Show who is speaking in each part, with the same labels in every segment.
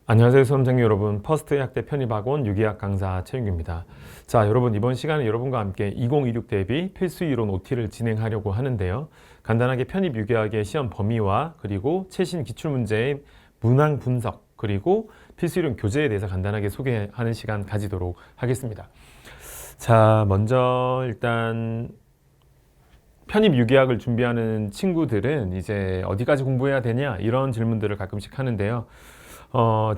Speaker 1: 안녕하세요 수험생 여러분, 퍼스트 약대 편입학원 유기학 강사 최윤규입니다. 자, 여러분 이번 시간에 여러분과 함께 2026 대비 필수 이론 OT를 진행하려고 하는데요. 간단하게 편입 유기학의 시험 범위와 그리고 최신 기출문제의 문항 분석 그리고 필수 이론 교재에 대해서 간단하게 소개하는 시간 가지도록 하겠습니다. 자, 먼저 일단 편입 유기학을 준비하는 친구들은 이제 어디까지 공부해야 되냐 이런 질문들을 가끔씩 하는데요.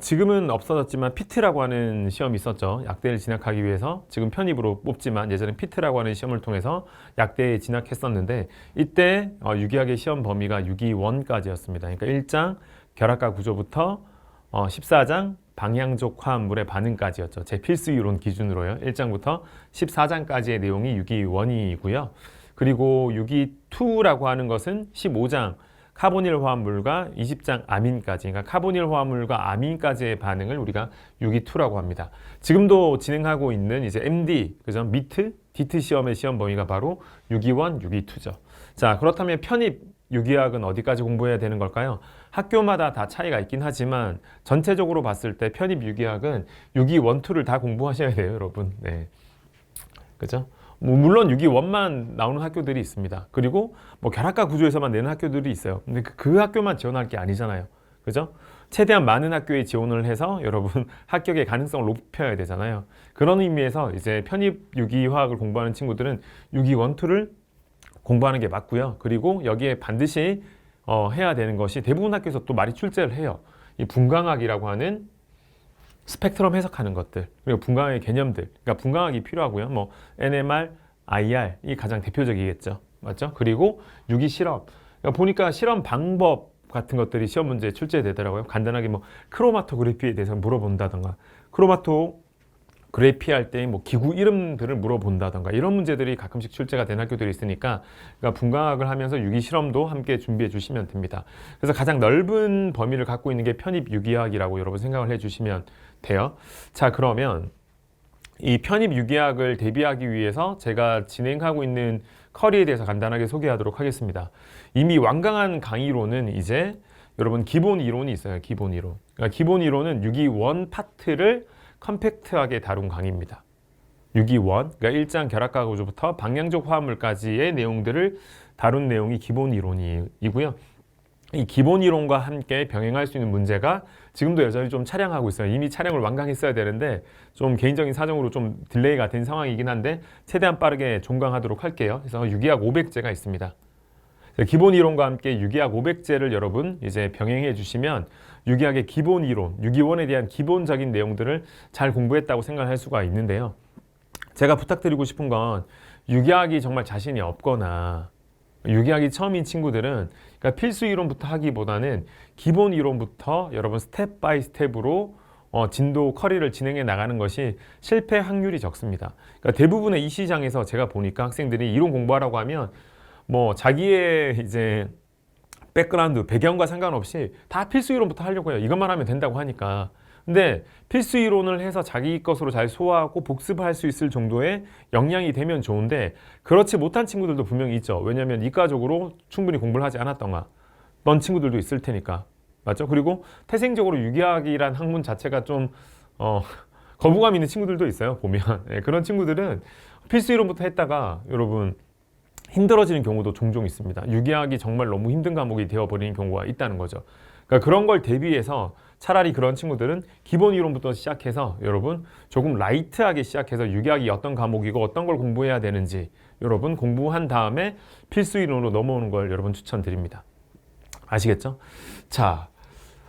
Speaker 1: 지금은 없어졌지만 피트라고 하는 시험이 있었죠. 약대를 진학하기 위해서 지금 편입으로 뽑지만 예전에 피트라고 하는 시험을 통해서 약대에 진학했었는데 이때 유기학의 시험 범위가 유기원까지였습니다. 그러니까 1장 결합과 구조부터 14장 방향족 화합물의 반응까지였죠. 제 필수 이론 기준으로요. 1장부터 14장까지의 내용이 유기원이고요. 그리고 유기2라고 하는 것은 15장 카보닐 화합물과 20장 아민까지, 그러니까 카보닐 화합물과 아민까지의 반응을 우리가 유기2라고 합니다. 지금도 진행하고 있는 이제 MD, 그죠? 미트, 디트 시험의 시험 범위가 바로 유기1, 유기2죠. 자, 그렇다면 편입 유기학은 어디까지 공부해야 되는 걸까요? 학교마다 다 차이가 있긴 하지만 전체적으로 봤을 때 편입 유기학은 유기1, 2를 다 공부하셔야 돼요, 여러분. 네. 그죠? 물론 유기원만 나오는 학교들이 있습니다. 그리고 결합과 구조에서만 내는 학교들이 있어요. 근데 그 학교만 지원할 게 아니잖아요. 그죠? 최대한 많은 학교에 지원을 해서 여러분 합격의 가능성을 높여야 되잖아요. 그런 의미에서 이제 편입 유기화학을 공부하는 친구들은 유기원, 투를 공부하는 게 맞고요. 그리고 여기에 반드시 해야 되는 것이 대부분 학교에서 또 많이 출제를 해요. 이 분광학이라고 하는 스펙트럼 해석하는 것들, 그리고 분광학의 개념들, 그러니까 분광학이 필요하고요. NMR, IR 이 가장 대표적이겠죠, 맞죠? 그리고 유기 실험, 그러니까 보니까 실험 방법 같은 것들이 시험 문제에 출제되더라고요. 간단하게 크로마토그래피에 대해서 물어본다던가, 크로마토그래피 할 때 기구 이름들을 물어본다던가 이런 문제들이 가끔씩 출제가 된 학교들이 있으니까, 그러니까 분광학을 하면서 유기 실험도 함께 준비해 주시면 됩니다. 그래서 가장 넓은 범위를 갖고 있는 게 편입 유기학이라고 여러분 생각을 해 주시면 돼요. 자, 그러면 이 편입 유기학을 대비하기 위해서 제가 진행하고 있는 커리에 대해서 간단하게 소개하도록 하겠습니다. 이미 완강한 강의로는 이제 여러분 기본 이론이 있어요. 기본 이론. 그러니까 기본 이론은 유기원 파트를 컴팩트하게 다룬 강의입니다. 유기원, 그러니까 1장 결합과 구조부터 방향족 화합물까지의 내용들을 다룬 내용이 기본 이론이고요. 이 기본 이론과 함께 병행할 수 있는 문제가 지금도 여전히 좀 촬영하고 있어요. 이미 촬영을 완강했어야 되는데 좀 개인적인 사정으로 좀 딜레이가 된 상황이긴 한데 최대한 빠르게 종강하도록 할게요. 그래서 유기학 500제가 있습니다. 기본 이론과 함께 유기학 500제를 여러분 이제 병행해 주시면 유기학의 기본 이론, 유기원에 대한 기본적인 내용들을 잘 공부했다고 생각할 수가 있는데요. 제가 부탁드리고 싶은 건 유기학이 정말 자신이 없거나 유기학이 처음인 친구들은 그러니까 필수 이론부터 하기보다는 기본 이론부터 여러분 스텝 바이 스텝으로 진도 커리를 진행해 나가는 것이 실패 확률이 적습니다. 그러니까 대부분의 이 시장에서 제가 보니까 학생들이 이론 공부하라고 하면 자기의 이제 백그라운드, 배경과 상관없이 다 필수 이론부터 하려고 해요. 이것만 하면 된다고 하니까. 근데 필수 이론을 해서 자기 것으로 잘 소화하고 복습할 수 있을 정도의 역량이 되면 좋은데 그렇지 못한 친구들도 분명히 있죠. 왜냐하면 이과적으로 충분히 공부를 하지 않았던가 넌 친구들도 있을 테니까. 맞죠? 그리고 태생적으로 유기학이란 학문 자체가 좀 거부감 있는 친구들도 있어요. 보면 그런 친구들은 필수 이론부터 했다가 여러분 힘들어지는 경우도 종종 있습니다. 유기학이 정말 너무 힘든 과목이 되어버리는 경우가 있다는 거죠. 그러니까 그런 걸 대비해서 차라리 그런 친구들은 기본 이론부터 시작해서 여러분 조금 라이트하게 시작해서 유기학이 어떤 과목이고 어떤 걸 공부해야 되는지 여러분 공부한 다음에 필수 이론으로 넘어오는 걸 여러분 추천드립니다. 아시겠죠? 자,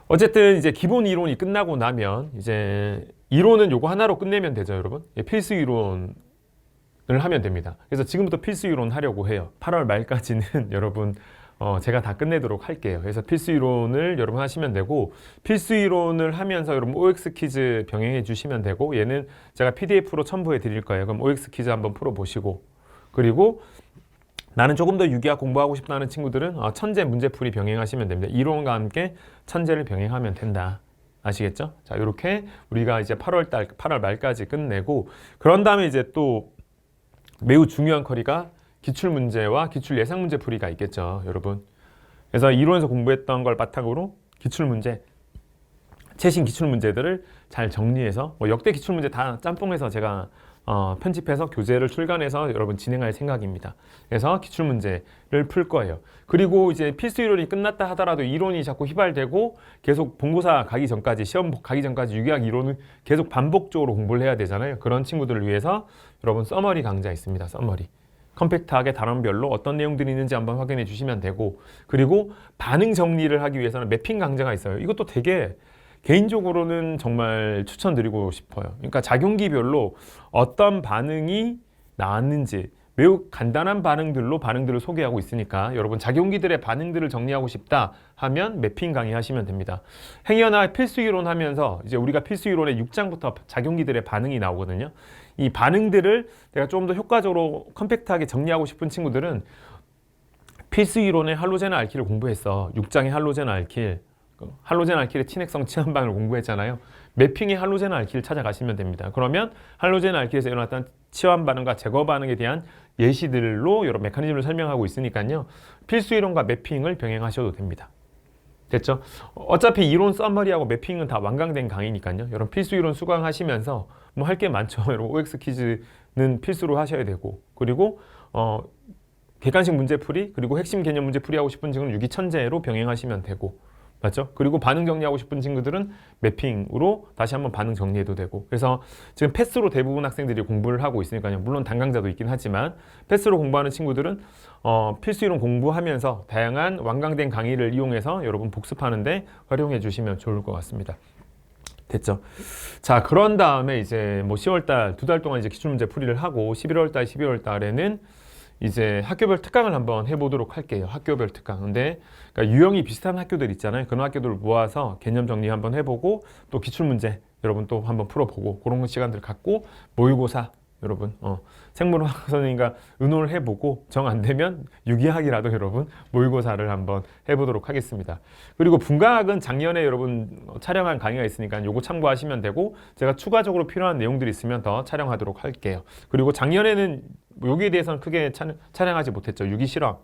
Speaker 1: 어쨌든 이제 기본 이론이 끝나고 나면 이제 이론은 요거 하나로 끝내면 되죠, 여러분. 필수 이론을 하면 됩니다. 그래서 지금부터 필수 이론 하려고 해요. 8월 말까지는 여러분 제가 다 끝내도록 할게요. 그래서 필수 이론을 여러분 하시면 되고 필수 이론을 하면서 여러분 OX 퀴즈 병행해 주시면 되고 얘는 제가 PDF로 첨부해 드릴 거예요. 그럼 OX 퀴즈 한번 풀어보시고 그리고 나는 조금 더 유기학 공부하고 싶다는 친구들은 천재 문제풀이 병행하시면 됩니다. 이론과 함께 천재를 병행하면 된다. 아시겠죠? 자, 이렇게 우리가 이제 8월 말까지 끝내고 그런 다음에 이제 또 매우 중요한 커리가 기출문제와 기출 예상문제 풀이가 있겠죠, 여러분. 그래서 이론에서 공부했던 걸 바탕으로 기출문제 최신 기출 문제들을 잘 정리해서 뭐 역대 기출 문제 다 짬뽕해서 제가 편집해서 교재를 출간해서 여러분 진행할 생각입니다. 그래서 기출 문제를 풀 거예요. 그리고 이제 필수 이론이 끝났다 하더라도 이론이 자꾸 휘발되고 계속 본고사 가기 전까지, 시험 가기 전까지 유기학 이론을 계속 반복적으로 공부를 해야 되잖아요. 그런 친구들을 위해서 여러분 서머리 강좌 있습니다. 서머리. 컴팩트하게 단원별로 어떤 내용들이 있는지 한번 확인해 주시면 되고, 그리고 반응 정리를 하기 위해서는 매핑 강좌가 있어요. 이것도 되게 개인적으로는 정말 추천드리고 싶어요. 그러니까 작용기별로 어떤 반응이 나왔는지 매우 간단한 반응들을 소개하고 있으니까 여러분 작용기들의 반응들을 정리하고 싶다 하면 매핑 강의 하시면 됩니다. 행여나 필수이론 하면서 이제 우리가 필수이론의 6장부터 작용기들의 반응이 나오거든요. 이 반응들을 내가 좀 더 효과적으로 컴팩트하게 정리하고 싶은 친구들은 필수이론의 할로제나 알킬을 공부했어. 6장의 할로제나 알킬, 할로제나 알킬의 친핵성 치환반응을 공부했잖아요. 매핑의 할로제나 알킬을 찾아가시면 됩니다. 그러면 할로제나 알킬에서 일어났던 치환 반응과 제거 반응에 대한 예시들로 여러 메커니즘을 설명하고 있으니까요. 필수 이론과 매핑을 병행하셔도 됩니다. 됐죠? 어차피 이론 서머리하고 매핑은 다 완강된 강의니까요. 여러분 필수 이론 수강하시면서 뭐 할 게 많죠. 여러분 OX 퀴즈는 필수로 하셔야 되고, 그리고 객관식 문제풀이, 그리고 핵심 개념 문제풀이 하고 싶은 친구는 유기천재로 병행하시면 되고, 맞죠? 그리고 반응 정리하고 싶은 친구들은 매핑으로 다시 한번 반응 정리해도 되고. 그래서 지금 패스로 대부분 학생들이 공부를 하고 있으니까요. 물론 단강자도 있긴 하지만 패스로 공부하는 친구들은 필수 이론 공부하면서 다양한 완강된 강의를 이용해서 여러분 복습하는데 활용해 주시면 좋을 것 같습니다. 됐죠? 자, 그런 다음에 이제 뭐 10월달 2달 동안 이제 기출문제 풀이를 하고 11월달, 12월달에는 이제 학교별 특강을 한번 해보도록 할게요. 학교별 특강. 근데 그러니까 유형이 비슷한 학교들 있잖아요. 그런 학교들을 모아서 개념 정리 한번 해보고 또 기출문제 여러분 또 한번 풀어보고 그런 시간들 갖고 모의고사 여러분 생물학 선생님과 의논을 해보고 정 안 되면 유기학이라도 여러분 모의고사를 한번 해보도록 하겠습니다. 그리고 분과학은 작년에 여러분 촬영한 강의가 있으니까 요거 참고하시면 되고, 제가 추가적으로 필요한 내용들이 있으면 더 촬영하도록 할게요. 그리고 작년에는 여기에 대해서는 크게 촬영하지 못했죠. 유기실험.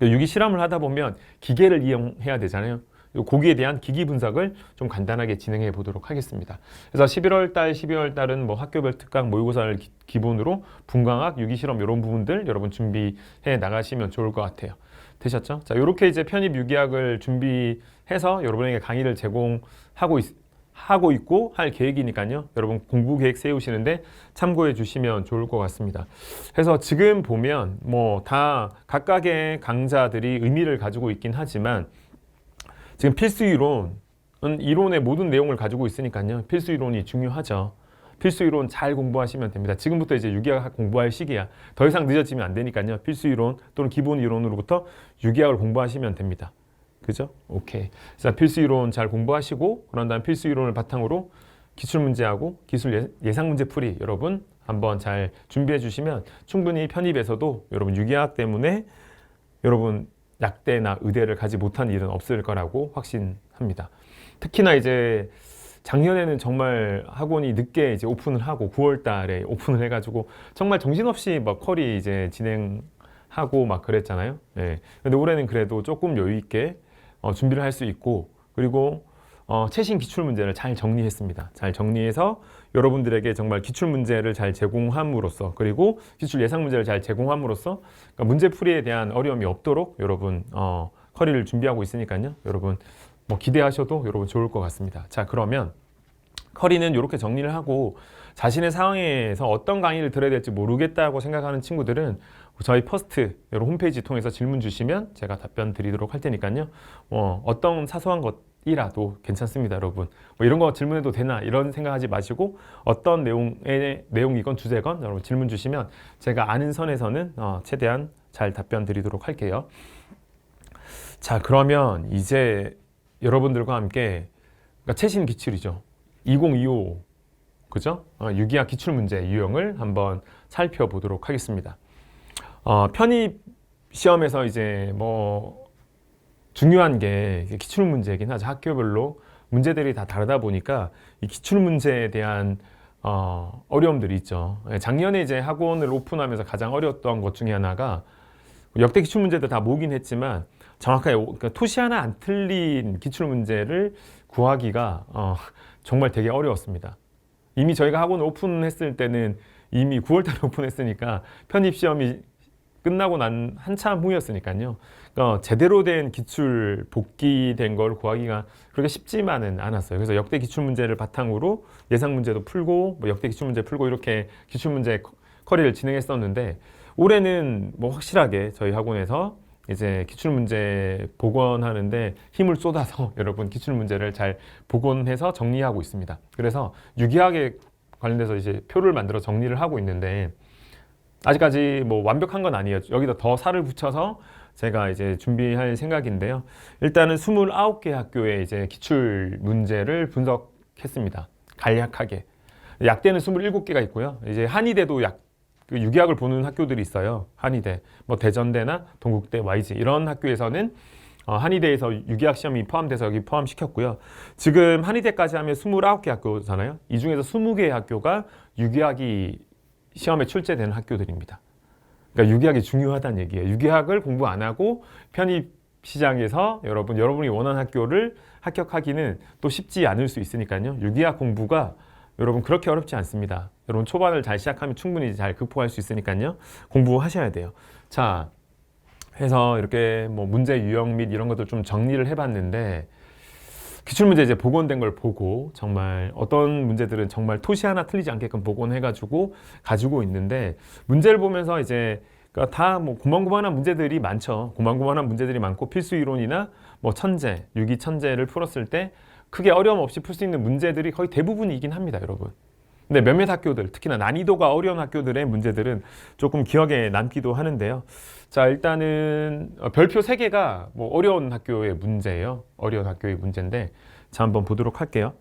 Speaker 1: 유기실험을 하다 보면 기계를 이용해야 되잖아요. 거기에 대한 기기 분석을 좀 간단하게 진행해 보도록 하겠습니다. 그래서 11월 달, 12월 달은 뭐 학교별 특강 모의고사를 기본으로 분광학, 유기실험 이런 부분들 여러분 준비해 나가시면 좋을 것 같아요. 되셨죠? 자, 이렇게 이제 편입 유기학을 준비해서 여러분에게 강의를 하고 있고 할 계획이니까요. 여러분 공부 계획 세우시는데 참고해 주시면 좋을 것 같습니다. 그래서 지금 보면 뭐 다 각각의 강좌들이 의미를 가지고 있긴 하지만 지금 필수 이론은 이론의 모든 내용을 가지고 있으니까요. 필수 이론이 중요하죠. 필수 이론 잘 공부하시면 됩니다. 지금부터 이제 유기학 공부할 시기야. 더 이상 늦어지면 안 되니까요. 필수 이론 또는 기본 이론으로부터 유기학을 공부하시면 됩니다. 그죠? 오케이. 자, 필수 이론 잘 공부하시고 그런 다음 필수 이론을 바탕으로 기출 문제하고 기술 예상 문제 풀이 여러분 한번 잘 준비해 주시면 충분히 편입에서도 여러분 유기학 때문에 여러분 약대나 의대를 가지 못한 일은 없을 거라고 확신합니다. 특히나 이제 작년에는 정말 학원이 늦게 이제 오픈을 하고 9월 달에 오픈을 해가지고 정말 정신없이 막 쿼리 이제 진행하고 막 그랬잖아요. 예. 근데 올해는 그래도 조금 여유 있게 준비를 할 수 있고, 그리고 최신 기출 문제를 잘 정리했습니다. 잘 정리해서 여러분들에게 정말 기출 문제를 잘 제공함으로써, 그리고 기출 예상 문제를 잘 제공함으로써 그러니까 문제 풀이에 대한 어려움이 없도록 여러분 커리를 준비하고 있으니까요. 여러분 뭐 기대하셔도 여러분 좋을 것 같습니다. 자, 그러면 커리는 이렇게 정리를 하고 자신의 상황에서 어떤 강의를 들어야 될지 모르겠다고 생각하는 친구들은 저희 퍼스트 여러분 홈페이지 통해서 질문 주시면 제가 답변 드리도록 할 테니까요. 어떤 사소한 것이라도 괜찮습니다, 여러분. 뭐 이런 거 질문해도 되나 이런 생각하지 마시고 어떤 내용이건 주제건 여러분 질문 주시면 제가 아는 선에서는 최대한 잘 답변 드리도록 할게요. 자, 그러면 이제 여러분들과 함께 그러니까 최신 기출이죠. 2025 그죠? 유기학 기출 문제 유형을 한번 살펴보도록 하겠습니다. 편입 시험에서 이제 뭐 중요한 게 기출 문제이긴 하죠. 학교별로 문제들이 다 다르다 보니까 이 기출 문제에 대한 어려움들이 있죠. 작년에 이제 학원을 오픈하면서 가장 어려웠던 것 중에 하나가 역대 기출 문제들 다 모으긴 했지만 정확하게 그러니까 토시 하나 안 틀린 기출 문제를 구하기가 정말 되게 어려웠습니다. 이미 저희가 학원 오픈했을 때는 이미 9월달에 오픈했으니까 편입시험이 끝나고 난 한참 후였으니까요. 제대로 된 기출 복귀된 걸 구하기가 그렇게 쉽지만은 않았어요. 그래서 역대 기출 문제를 바탕으로 예상 문제도 풀고 뭐 역대 기출 문제 풀고 이렇게 기출 문제 커리를 진행했었는데 올해는 뭐 확실하게 저희 학원에서 이제 기출 문제 복원하는데 힘을 쏟아서 여러분 기출 문제를 잘 복원해서 정리하고 있습니다. 그래서 유기학에 관련돼서 이제 표를 만들어 정리를 하고 있는데 아직까지 뭐 완벽한 건 아니에요. 여기다 더 살을 붙여서 제가 이제 준비할 생각인데요. 일단은 29개 학교의 이제 기출 문제를 분석했습니다. 간략하게. 약대는 27개가 있고요. 이제 한의대도 그 유기학을 보는 학교들이 있어요. 한의대, 뭐 대전대나 동국대, YG 이런 학교에서는 한의대에서 유기학 시험이 포함돼서 여기 포함시켰고요. 지금 한의대까지 하면 29개 학교잖아요. 이 중에서 20개의 학교가 유기학이 시험에 출제되는 학교들입니다. 그러니까 유기학이 중요하다는 얘기예요. 유기학을 공부 안 하고 편입 시장에서 여러분이 원하는 학교를 합격하기는 또 쉽지 않을 수 있으니까요. 유기학 공부가 여러분 그렇게 어렵지 않습니다. 여러분 초반을 잘 시작하면 충분히 잘 극복할 수 있으니까요. 공부하셔야 돼요. 자, 해서 이렇게 뭐 문제 유형 및 이런 것들 좀 정리를 해봤는데 기출문제 이제 복원된 걸 보고 정말 어떤 문제들은 정말 토시 하나 틀리지 않게끔 복원해가지고 가지고 있는데 문제를 보면서 이제 다 뭐 고만고만한 문제들이 많죠. 고만고만한 문제들이 많고 필수 이론이나 뭐 천재, 유기 천재를 풀었을 때 크게 어려움 없이 풀 수 있는 문제들이 거의 대부분이긴 합니다, 여러분. 근데 몇몇 학교들, 특히나 난이도가 어려운 학교들의 문제들은 조금 기억에 남기도 하는데요. 자, 일단은 별표 3개가 뭐 어려운 학교의 문제예요. 어려운 학교의 문제인데 자, 한번 보도록 할게요.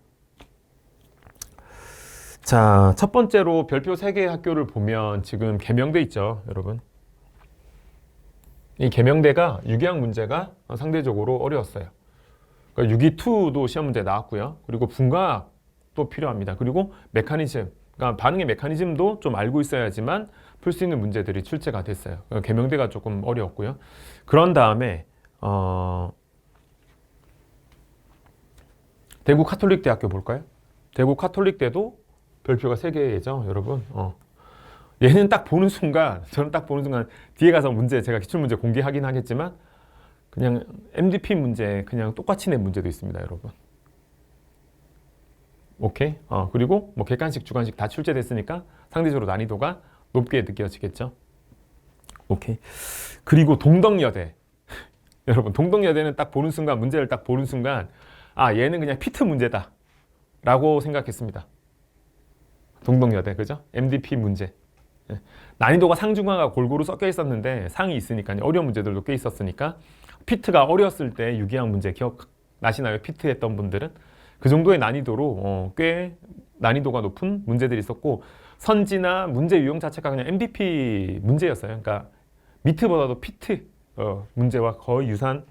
Speaker 1: 자, 첫 번째로 별표 3개의 학교를 보면 지금 계명대 있죠, 여러분. 이 계명대가 유기학 문제가 상대적으로 어려웠어요. 그러니까 유기2도 시험 문제 나왔고요. 그리고 분과학도 필요합니다. 그리고 메커니즘, 그러니까 반응의 메커니즘도 좀 알고 있어야지만 풀 수 있는 문제들이 출제가 됐어요. 그러니까 계명대가 조금 어려웠고요. 그런 다음에 대구 카톨릭대학교 볼까요? 대구 카톨릭대도 별표가 3개죠, 여러분. 얘는 딱 보는 순간, 저는 딱 보는 순간 뒤에 가서 문제, 제가 기출문제 공개하긴 하겠지만 그냥 MDP 문제 그냥 똑같이 낸 문제도 있습니다, 여러분. 오케이? 그리고 뭐 객관식, 주관식 다 출제됐으니까 상대적으로 난이도가 높게 느껴지겠죠. 오케이. 그리고 동덕여대. 여러분, 동덕여대는 딱 보는 순간, 문제를 딱 보는 순간 얘는 그냥 피트 문제다 라고 생각했습니다. 동덕여대, 그죠? MDP 문제. 난이도가 상중하가 골고루 섞여 있었는데 상이 있으니까 어려운 문제들도 꽤 있었으니까 피트가 어려웠을 때 유기학 문제 기억나시나요? 피트 했던 분들은 그 정도의 난이도로 꽤 난이도가 높은 문제들이 있었고 선지나 문제 유형 자체가 그냥 MDP 문제였어요. 그러니까 미트보다도 피트 문제와 거의 유사한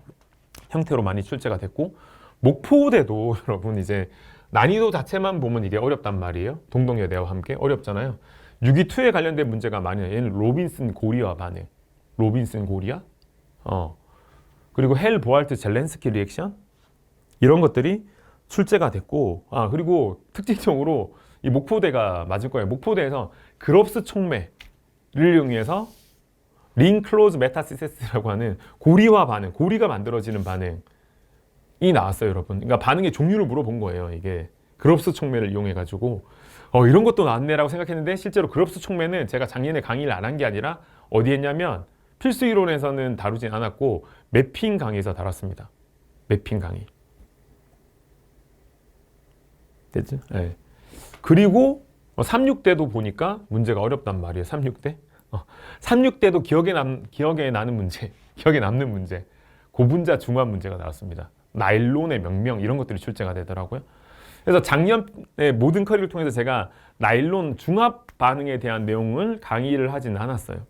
Speaker 1: 형태로 많이 출제가 됐고 목포대도 여러분 이제 난이도 자체만 보면 이게 어렵단 말이에요. 동덕여대와 함께 어렵잖아요. 6.2에 관련된 문제가 많이 나요. 얘는 로빈슨 고리와 반응. 로빈슨 고리아? 그리고 헬 보알트 젤렌스키 리액션? 이런 것들이 출제가 됐고, 그리고 특징적으로 이 목포대가 맞을 거예요. 목포대에서 그롭스 촉매를 이용해서 링 클로즈 메타시세스라고 하는 고리와 반응, 고리가 만들어지는 반응이 나왔어요, 여러분. 그러니까 반응의 종류를 물어본 거예요, 이게. 그롭스 촉매를 이용해가지고. 이런 것도 나왔네라고 생각했는데 실제로 그롭스 촉매는 제가 작년에 강의를 안 한 게 아니라 어디 했냐면 필수 이론에서는 다루진 않았고 매핑 강의에서 다뤘습니다. 매핑 강의. 됐죠? 네. 그리고 36대도 보니까 문제가 어렵단 말이에요. 36대. 36대도 기억에 나는 문제, 기억에 남는 문제. 고분자 중합 문제가 나왔습니다. 나일론의 명명 이런 것들이 출제가 되더라고요. 그래서 작년에 모든 커리를 통해서 제가 나일론 중합 반응에 대한 내용을 강의를 하지는 않았어요.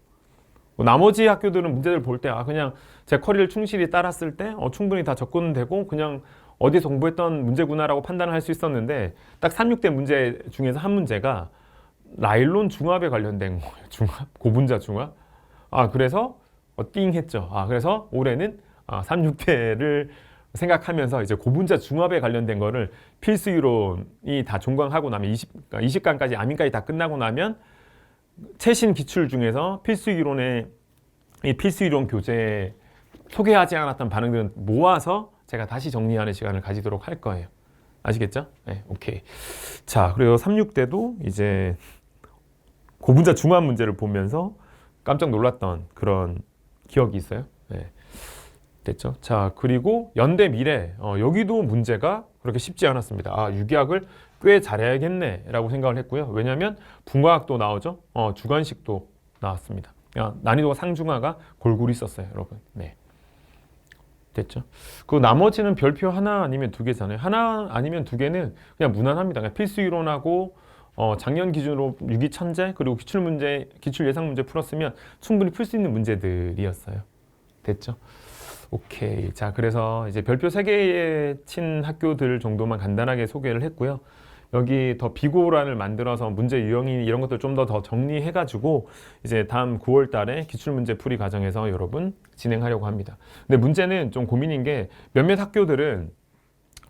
Speaker 1: 나머지 학교들은 문제를 볼 때 그냥 제 커리를 충실히 따랐을 때 충분히 다 접근되고 그냥 어디서 공부했던 문제구나라고 판단을 할 수 있었는데 딱 36대 문제 중에서 한 문제가 나일론 중합에 관련된 거예요. 중합, 고분자 중합. 그래서 띵 했죠. 그래서 올해는 36대를 생각하면서 이제 고분자 중합에 관련된 거를 필수 이론이 다 종강하고 나면 20강까지 아민까지 다 끝나고 나면 최신 기출 중에서 필수 이론의 이 필수 이론 교재 소개하지 않았던 반응들은 모아서 제가 다시 정리하는 시간을 가지도록 할 거예요. 아시겠죠? 네, 오케이. 자, 그리고 36대도 이제 고분자 중합 문제를 보면서 깜짝 놀랐던 그런 기억이 있어요. 네. 됐죠? 자, 그리고 연대 미래 여기도 문제가 그렇게 쉽지 않았습니다. 아, 유기학을 꽤 잘해야겠네 라고 생각을 했고요. 왜냐하면 분과학도 나오죠. 주관식도 나왔습니다. 난이도가 상중하가 골고루 있었어요, 여러분. 네. 됐죠? 그 나머지는 별표 하나 아니면 두 개잖아요. 하나 아니면 두 개는 그냥 무난합니다. 그냥 필수 이론하고 작년 기준으로 유기 천재 그리고 기출 문제, 기출 예상 문제 풀었으면 충분히 풀 수 있는 문제들이었어요. 됐죠? 오케이. 자, 그래서 이제 별표 3개에 친 학교들 정도만 간단하게 소개를 했고요. 여기 더 비고란을 만들어서 문제 유형이 이런 것들 좀 더 정리해가지고 이제 다음 9월 달에 기출문제 풀이 과정에서 여러분 진행하려고 합니다. 근데 문제는 좀 고민인 게 몇몇 학교들은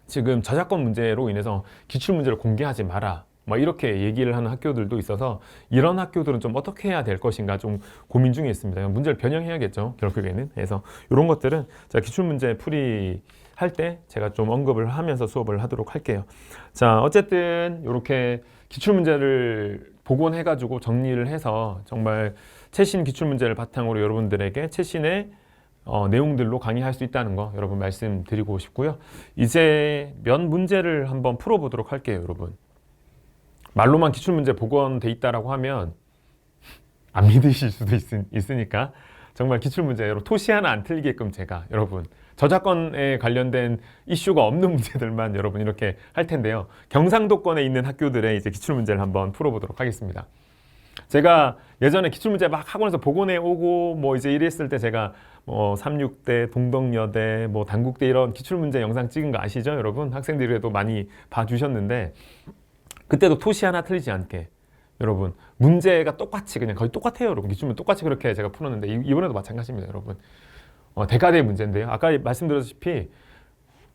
Speaker 1: 지금 저작권 문제로 인해서 기출문제를 공개하지 마라. 뭐 이렇게 얘기를 하는 학교들도 있어서 이런 학교들은 좀 어떻게 해야 될 것인가 좀 고민 중에 있습니다. 문제를 변형해야겠죠, 결국에는. 그래서 이런 것들은 제가 기출문제 풀이 할 때 제가 좀 언급을 하면서 수업을 하도록 할게요. 자, 어쨌든 이렇게 기출문제를 복원해가지고 정리를 해서 정말 최신 기출문제를 바탕으로 여러분들에게 최신의 내용들로 강의할 수 있다는 거 여러분 말씀드리고 싶고요. 이제 몇 문제를 한번 풀어보도록 할게요, 여러분. 말로만 기출문제 복원돼 있다라고 하면 안 믿으실 수도 있으니까 정말 기출문제 여러분 토시 하나 안 틀리게끔 제가 여러분 저작권에 관련된 이슈가 없는 문제들만 여러분 이렇게 할 텐데요. 경상도권에 있는 학교들의 이제 기출문제를 한번 풀어보도록 하겠습니다. 제가 예전에 기출문제 막 학원에서 복원해 오고 뭐 이제 이랬을 때 제가 뭐 36대, 동덕여대, 뭐 단국대 이런 기출문제 영상 찍은 거 아시죠, 여러분? 학생들에도 많이 봐주셨는데 그때도 토시 하나 틀리지 않게 여러분 문제가 똑같이 그냥 거의 똑같아요, 여러분. 기출문 똑같이 그렇게 제가 풀었는데 이번에도 마찬가지입니다, 여러분. 대가대 문제인데요. 아까 말씀드렸다시피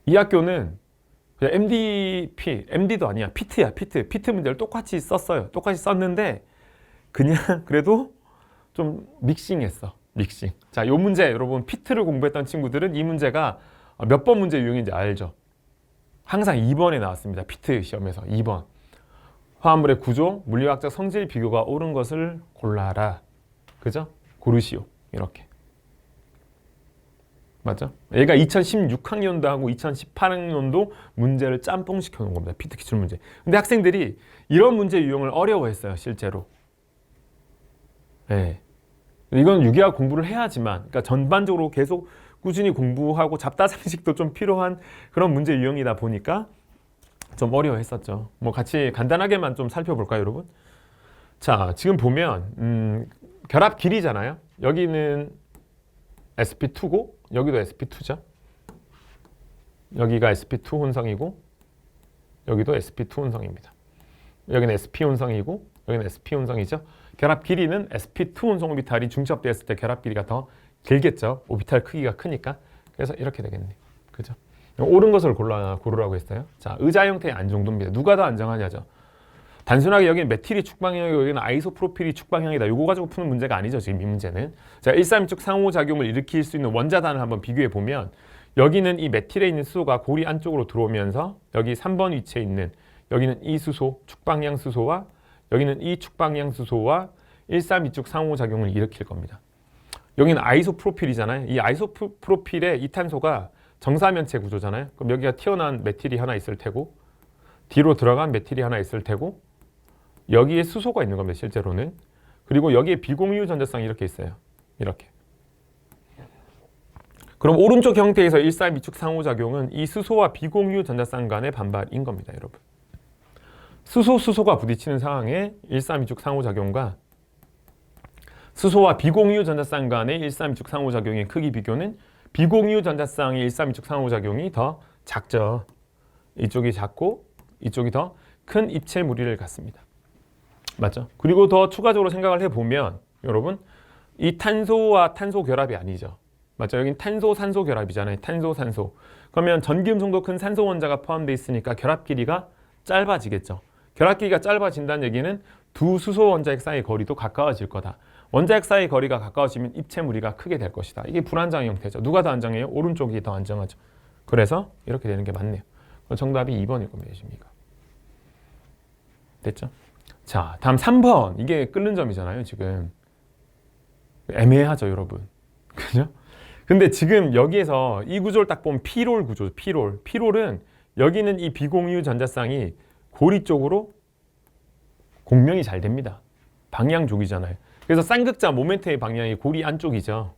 Speaker 1: 이 학교는 그냥 MD도 아니야. 피트야, 피트 문제를 똑같이 썼어요. 똑같이 썼는데 그냥 그래도 좀 믹싱했어. 믹싱. 자, 요 문제 여러분 피트를 공부했던 친구들은 이 문제가 몇 번 문제 유형인지 알죠? 항상 2번에 나왔습니다. 피트 시험에서 2번. 화합물의 구조, 물리학적 성질 비교가 옳은 것을 골라라. 그죠? 고르시오. 이렇게. 맞죠? 얘가 2016학년도하고 2018학년도 문제를 짬뽕 시켜놓은 겁니다. 피트 기출 문제. 근데 학생들이 이런 문제 유형을 어려워했어요, 실제로. 네. 이건 유기학 공부를 해야지만, 그러니까 전반적으로 계속 꾸준히 공부하고 잡다상식도 좀 필요한 그런 문제 유형이다 보니까 좀 어려워했었죠. 뭐 같이 간단하게만 좀 살펴볼까요, 여러분? 자, 지금 보면 결합 길이잖아요. 여기는 sp2고 여기도 sp2죠. 여기가 sp2 혼성이고 여기도 sp2 혼성입니다. 여기는 sp 혼성이고 여기는 sp 혼성이죠. 결합 길이는 sp2 혼성 오비탈이 중첩되었을 때 결합 길이가 더 길겠죠. 오비탈 크기가 크니까. 그래서 이렇게 되겠네. 그죠? 옳은 것을 고르라고 했어요. 자, 의자 형태의 안정도입니다. 누가 더 안정하냐죠. 단순하게 여기는 메틸이 축방형이고 여기는 아이소프로필이 축방형이다. 이거 가지고 푸는 문제가 아니죠, 지금 이 문제는. 자, 132쪽 상호작용을 일으킬 수 있는 원자단을 한번 비교해 보면 여기는 이 메틸에 있는 수소가 고리 안쪽으로 들어오면서 여기 3번 위치에 있는 여기는 이 수소, 축방향 수소와 여기는 이 축방향 수소와 132쪽 상호작용을 일으킬 겁니다. 여기는 아이소프로필이잖아요. 이 아이소프로필의 이 탄소가 정사면체 구조잖아요. 그럼 여기가 튀어나온 메틸이 하나 있을 테고 뒤로 들어간 메틸이 하나 있을 테고 여기에 수소가 있는 겁니다, 실제로는. 그리고 여기에 비공유 전자쌍이 이렇게 있어요. 이렇게. 그럼 오른쪽 형태에서 132축 상호작용은 이 수소와 비공유 전자쌍 간의 반발인 겁니다, 여러분. 수소가 부딪히는 상황에 132축 상호작용과 수소와 비공유 전자쌍 간의 132축 상호작용의 크기 비교는 비공유 전자쌍의 132축 상호작용이 더 작죠. 이쪽이 작고 이쪽이 더 큰 입체 무리를 갖습니다. 맞죠? 그리고 더 추가적으로 생각을 해보면 여러분 이 탄소와 탄소 결합이 아니죠. 맞죠? 여긴 탄소 산소 결합이잖아요. 탄소 산소. 그러면 전기음 정도 큰 산소 원자가 포함되어 있으니까 결합 길이가 짧아지겠죠. 결합 길이가 짧아진다는 얘기는 두 수소 원자핵 사이의 거리도 가까워질 거다. 원자핵 사이의 거리가 가까워지면 입체 무리가 크게 될 것이다. 이게 불안정의 형태죠. 누가 더 안정해요? 오른쪽이 더 안정하죠. 그래서 이렇게 되는 게 맞네요. 정답이 2번일 겁니다. 십니까? 됐죠? 자, 다음 3번. 이게 끓는 점이잖아요, 지금. 애매하죠, 여러분. 그죠? 근데 지금 여기에서 이 구조를 딱 보면 피롤 구조죠, 피롤. 피롤은 여기는 이 비공유 전자쌍이 고리 쪽으로 공명이 잘 됩니다. 방향족이잖아요. 그래서 쌍극자 모멘트의 방향이 고리 안쪽이죠.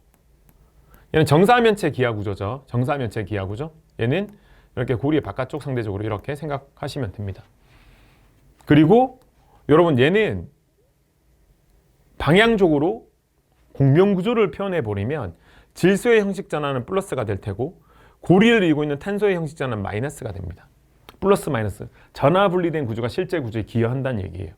Speaker 1: 얘는 정사면체 기하 구조죠. 정사면체 기하 구조. 얘는 이렇게 고리의 바깥쪽 상대적으로 이렇게 생각하시면 됩니다. 그리고 여러분 얘는 방향적으로 공명 구조를 표현해 버리면 질소의 형식 전환은 플러스가 될 테고 고리를 이루고 있는 탄소의 형식 전환은 마이너스가 됩니다. 플러스 마이너스. 전화 분리된 구조가 실제 구조에 기여한다는 얘기예요.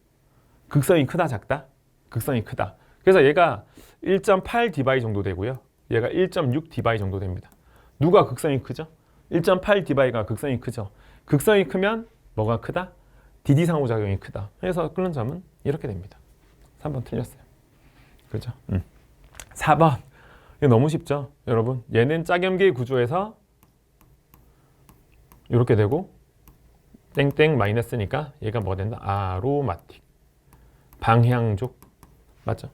Speaker 1: 극성이 크다 작다? 극성이 크다. 그래서 얘가 1.8 디바이 정도 되고요. 얘가 1.6 디바이 정도 됩니다. 누가 극성이 크죠? 1.8 디바이가 극성이 크죠. 극성이 크면 뭐가 크다? DD 상호작용이 크다. 그래서 끓는 점은 이렇게 됩니다. 3번 틀렸어요. 그죠? 4번. 이거 너무 쉽죠? 여러분. 얘는 짝염계 구조에서 이렇게 되고 땡땡 마이너스니까 얘가 뭐 된다? 아로마틱. 방향족. 맞죠?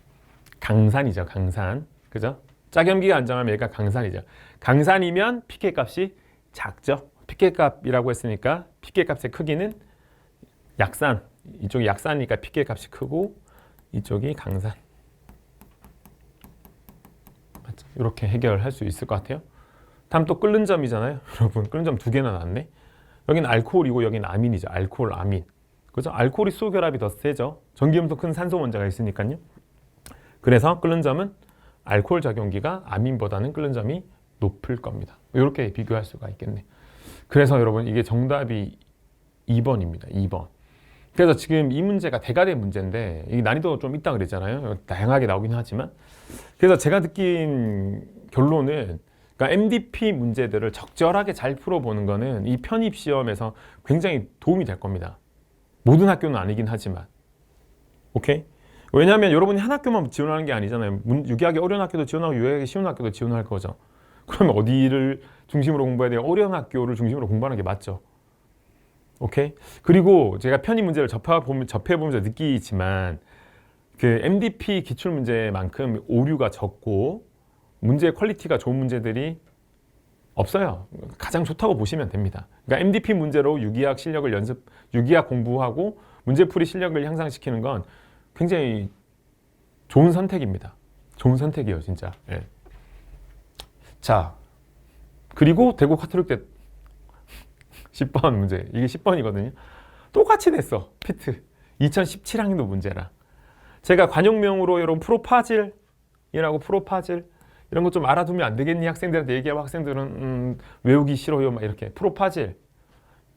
Speaker 1: 강산이죠. 강산. 그죠? 짝염기가 안정하면 얘가 강산이죠. 강산이면 pK 값이 작죠. pK 값이라고 했으니까 pK 값의 크기는 약산. 이쪽이 약산이니까 pK 값이 크고 이쪽이 강산. 맞죠? 이렇게 해결할 수 있을 것 같아요. 다음 또 끓는 점이잖아요. 여러분 끓는 점 두 개나 나왔네. 여기는 알코올이고 여기는 아민이죠. 알코올, 아민. 그죠? 알코올이 수소 결합이 더 세죠. 전기음도 큰 산소 원자가 있으니까요. 그래서 끓는 점은 알코올 작용기가 아민보다는 끓는 점이 높을 겁니다. 이렇게 비교할 수가 있겠네. 그래서 여러분 이게 정답이 2번입니다. 2번. 그래서 지금 이 문제가 대가대 문제인데 이 난이도가 좀 있다 그랬잖아요. 다양하게 나오긴 하지만 그래서 제가 느낀 결론은 그러니까 MDP 문제들을 적절하게 잘 풀어보는 거는 이 편입 시험에서 굉장히 도움이 될 겁니다. 모든 학교는 아니긴 하지만 오케이? 왜냐하면 여러분이 한 학교만 지원하는 게 아니잖아요. 유기하기 어려운 학교도 지원하고 유기하기 쉬운 학교도 지원할 거죠. 그러면 어디를 중심으로 공부해야 돼요? 어려운 학교를 중심으로 공부하는 게 맞죠. 오케이? 그리고 제가 편입 문제를 접해보면서 느끼지만 그 MDP 기출문제만큼 오류가 적고 문제의 퀄리티가 좋은 문제들이 없어요. 가장 좋다고 보시면 됩니다. 그러니까 MDP 문제로 유기학 실력을 유기학 공부하고 문제풀이 실력을 향상시키는 건 굉장히 좋은 선택입니다. 좋은 선택이에요, 진짜. 예. 자, 그리고 대구 카톨릭대 10번 문제. 이게 10번이거든요. 똑같이 냈어. 피트. 2017학년도 문제랑. 제가 관용명으로 여러분 프로파질이라고 프로파질 이런 거 좀 알아두면 안 되겠니? 학생들한테 얘기하고 학생들은 외우기 싫어요. 막 이렇게. 프로파질.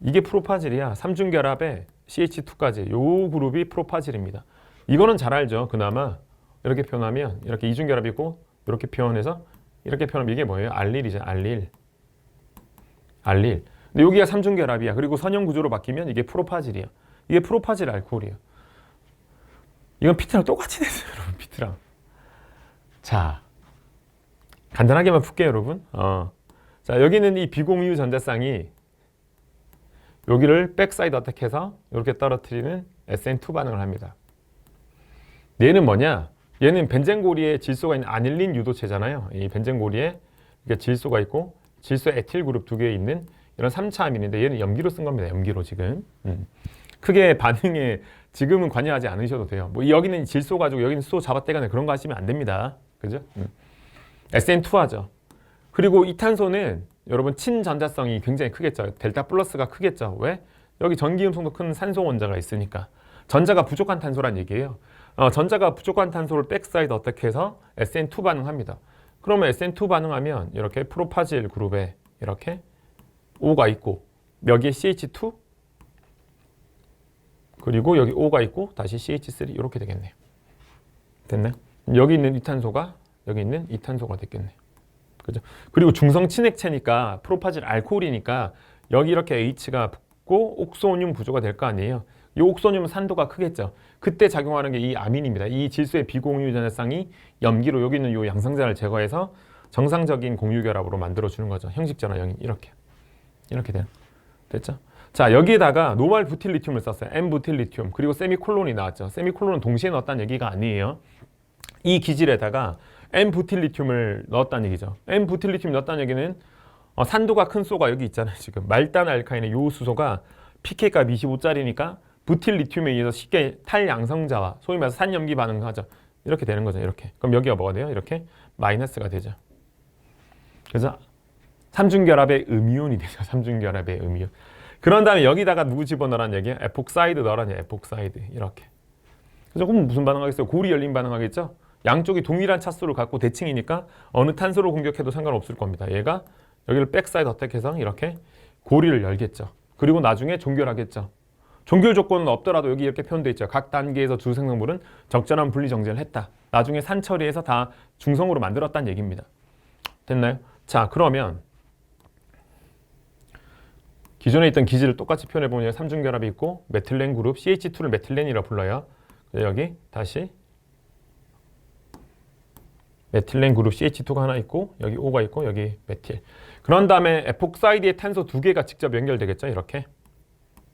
Speaker 1: 이게 프로파질이야. 삼중결합에 CH2까지. 요 그룹이 프로파질입니다. 이거는 잘 알죠. 그나마 이렇게 표현하면 이렇게 이중결합이고 이렇게 표현해서 이렇게 표현하면 이게 뭐예요? 알릴이죠. 알릴. 알릴. 근데 여기가 삼중결합이야. 그리고 선형 구조로 바뀌면 이게 프로파질이야. 이게 프로파질 알코올이야. 이건 피트랑 똑같이 됐어요, 여러분. 피트랑. 자, 간단하게만 풀게요, 여러분. 자, 여기는 이 비공유 전자쌍이 여기를 백사이드 어택해서 이렇게 떨어뜨리는 SN2 반응을 합니다. 얘는 뭐냐? 얘는 벤젠고리에 질소가 있는 아닐린 유도체잖아요. 이 벤젠고리에 질소가 있고 질소 에틸 그룹 두 개 있는 이런 3차 아민인데 얘는 염기로 쓴 겁니다. 염기로 지금. 크게 반응에 지금은 관여하지 않으셔도 돼요. 뭐 여기는 질소 가지고 여기는 수소 잡아떼거나 그런 거 하시면 안 됩니다. 그죠? SN2하죠. 그리고 이탄소는 여러분 친전자성이 굉장히 크겠죠. 델타 플러스가 크겠죠. 왜? 여기 전기음성도 큰 산소 원자가 있으니까. 전자가 부족한 탄소란 얘기예요. 전자가 부족한 탄소를 백사이드 어떻게 해서 SN2 반응합니다. 그러면 SN2 반응하면 이렇게 프로파질 그룹에 이렇게 O가 있고 여기에 CH2 그리고 여기 O가 있고 다시 CH3 이렇게 되겠네요. 됐나요? 여기 있는 이탄소가 여기 있는 이탄소가 됐겠네요. 그죠? 그리고 중성 친액체니까 프로파질 알코올이니까 여기 이렇게 H가 붙고 옥소늄 구조가 될 거 아니에요. 이 옥소늄은 산도가 크겠죠. 그때 작용하는 게 이 아민입니다. 이 질소의 비공유전화쌍이 염기로 여기 있는 이 양성자를 제거해서 정상적인 공유결합으로 만들어주는 거죠. 형식전화 영이 이렇게 돼요. 됐죠? 자, 여기에다가 노말 부틸리튬을 썼어요. N-부틸리튬. 그리고 세미콜론이 나왔죠. 세미콜론은 동시에 넣었다는 얘기가 아니에요. 이 기질에다가 N-부틸리튬을 넣었다는 얘기죠. N-부틸리튬 넣었다는 얘기는 산도가 큰 소가 여기 있잖아요. 지금 말단 알카인의 요 수소가 pK값 25짜리니까 부틸리튬에 의해서 쉽게 탈양성자와 소위 말해서 산염기 반응을 하죠. 이렇게 되는 거죠. 이렇게. 그럼 여기가 뭐가 돼요? 이렇게 마이너스가 되죠. 그래서 삼중결합의 음이온이 되죠. 삼중결합의 음이온. 그런 다음에 여기다가 누구 집어넣으라는 얘기예요? 에폭사이드 넣으라는 얘기예요. 에폭사이드. 이렇게. 그래서 그럼 무슨 반응하겠어요? 고리 열림 반응하겠죠? 양쪽이 동일한 차수를 갖고 대칭이니까 어느 탄소를 공격해도 상관없을 겁니다. 얘가 여기를 백사이드 어택해서 이렇게 고리를 열겠죠. 그리고 나중에 종결하겠죠. 종결 조건은 없더라도 여기 이렇게 표현되어 있죠. 각 단계에서 주 생성물은 적절한 분리 정제를 했다. 나중에 산 처리해서 다 중성으로 만들었다는 얘기입니다. 됐나요? 자, 그러면 기존에 있던 기질을 똑같이 표현해보면 삼중결합이 있고 메틸렌 그룹 CH2를 메틸렌이라고 불러요. 여기 다시 메틸렌 그룹 CH2가 하나 있고 여기 O가 있고 여기 메틸. 그런 다음에 에폭사이드에 탄소 2개가 직접 연결되겠죠. 이렇게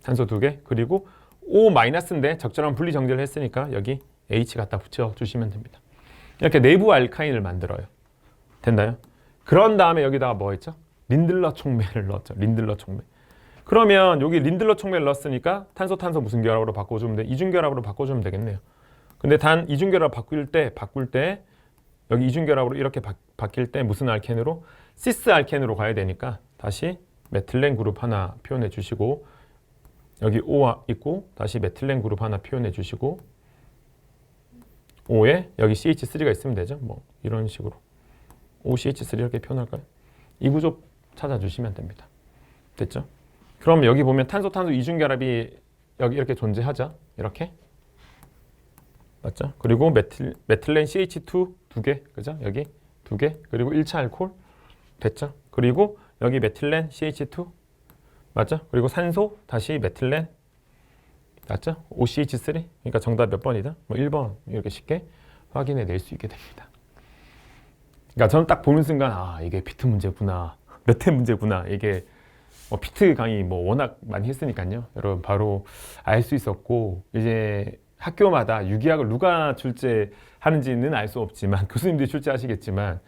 Speaker 1: 탄소 2개 그리고 O-인데 적절한 분리 정제를 했으니까 여기 H 갖다 붙여주시면 됩니다. 이렇게 내부 알카인을 만들어요. 됐나요? 그런 다음에 여기다가 뭐 했죠? 린들러 촉매를 넣었죠. 린들러 촉매. 그러면 여기 린들러 촉매를 넣었으니까 탄소 무슨 결합으로 바꿔주면 돼? 이중결합으로 바꿔주면 되겠네요. 근데 단 이중결합 바꿀 때 여기 이중결합으로 이렇게 바뀔 때 무슨 알켄으로? 시스 알켄으로 가야 되니까 다시 메틸렌 그룹 하나 표현해 주시고 여기 O 있고 다시 메틸렌 그룹 하나 표현해 주시고 O에 여기 CH3가 있으면 되죠. 뭐 이런 식으로 OCH3 이렇게 표현할까요? 이 구조 찾아주시면 됩니다. 됐죠? 그럼 여기 보면 탄소 이중결합이 여기 이렇게 존재하죠. 이렇게 맞죠? 그리고 메틸렌 CH2 2개, 그죠? 여기 2개, 그리고 1차 알코올 됐죠? 그리고 여기 메틸렌 CH2 맞죠? 그리고 산소 다시 메틸렌 맞죠? OCH3 그러니까 정답 몇 번이다? 뭐 1번 이렇게 쉽게 확인해 낼 수 있게 됩니다. 그러니까 저는 딱 보는 순간 아 이게 피트 문제구나 몇 회 문제구나 이게 피트 강의 뭐 워낙 많이 했으니까요. 여러분 바로 알 수 있었고 이제 학교마다 유기학을 누가 출제하는지는 알 수 없지만 교수님들이 출제하시겠지만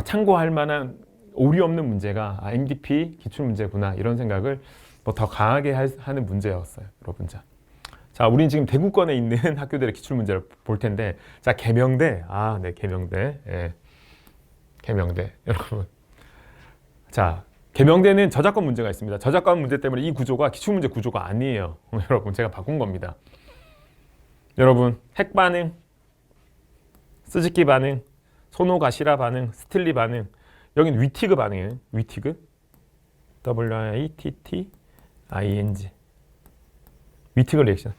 Speaker 1: 참고할 만한 오류 없는 문제가 MDP 기출문제구나 이런 생각을 뭐 더 강하게 하는 문제였어요. 여러분 자 우린 지금 대구권에 있는 학교들의 기출문제를 볼 텐데 자 계명대 네 계명대 예. 계명대 여러분 자 계명대는 저작권 문제가 있습니다. 저작권 문제 때문에 이 구조가 기출문제 구조가 아니에요. 여러분 제가 바꾼 겁니다. 여러분 핵반응, 스즈키 반응, 소노가시라 반응, 스틸리 반응 여기는 위티그 반응이에요. 위티그 W-I-T-T-I-N-G 위티그 리액션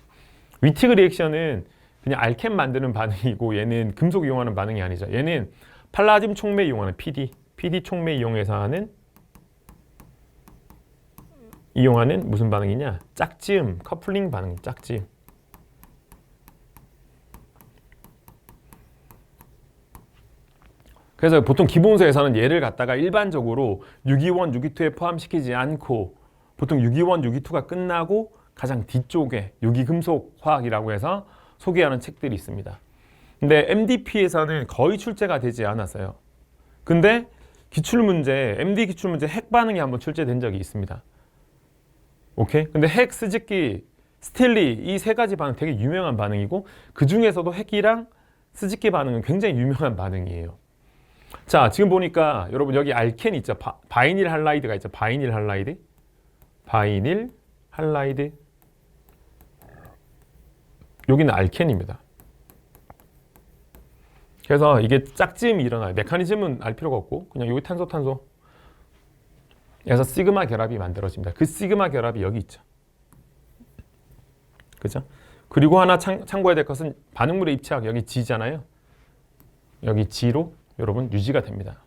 Speaker 1: 위티그 리액션은 그냥 알켄 만드는 반응이고 얘는 금속 이용하는 반응이 아니죠. 얘는 팔라듐 촉매 이용하는 PD 촉매 이용하는 무슨 반응이냐? 짝지음 커플링 반응 짝지음 그래서 보통 기본서에서는 얘를 갖다가 일반적으로 621, 622에 포함시키지 않고 보통 621, 622가 끝나고 가장 뒤쪽에 유기금속 화학이라고 해서 소개하는 책들이 있습니다. 근데 MDP에서는 거의 출제가 되지 않았어요. 근데 기출문제, MD 기출문제 핵 반응이 한번 출제된 적이 있습니다. 오케이? 근데 핵, 스즈키, 스틸리 이 세 가지 반응 되게 유명한 반응이고 그 중에서도 핵이랑 스즈키 반응은 굉장히 유명한 반응이에요. 자, 지금 보니까 여러분 여기 알켄 있죠? 바이닐 할라이드가 있죠? 바이닐 할라이드 여기는 알켄입니다. 그래서 이게 짝지음이 일어나요. 메커니즘은 알 필요가 없고 그냥 여기 탄소 그래서 시그마 결합이 만들어집니다. 그 시그마 결합이 여기 있죠. 그죠? 그리고 하나 참고해야 될 것은 반응물의 입체학 여기 G잖아요. 여기 G로 여러분 유지가 됩니다.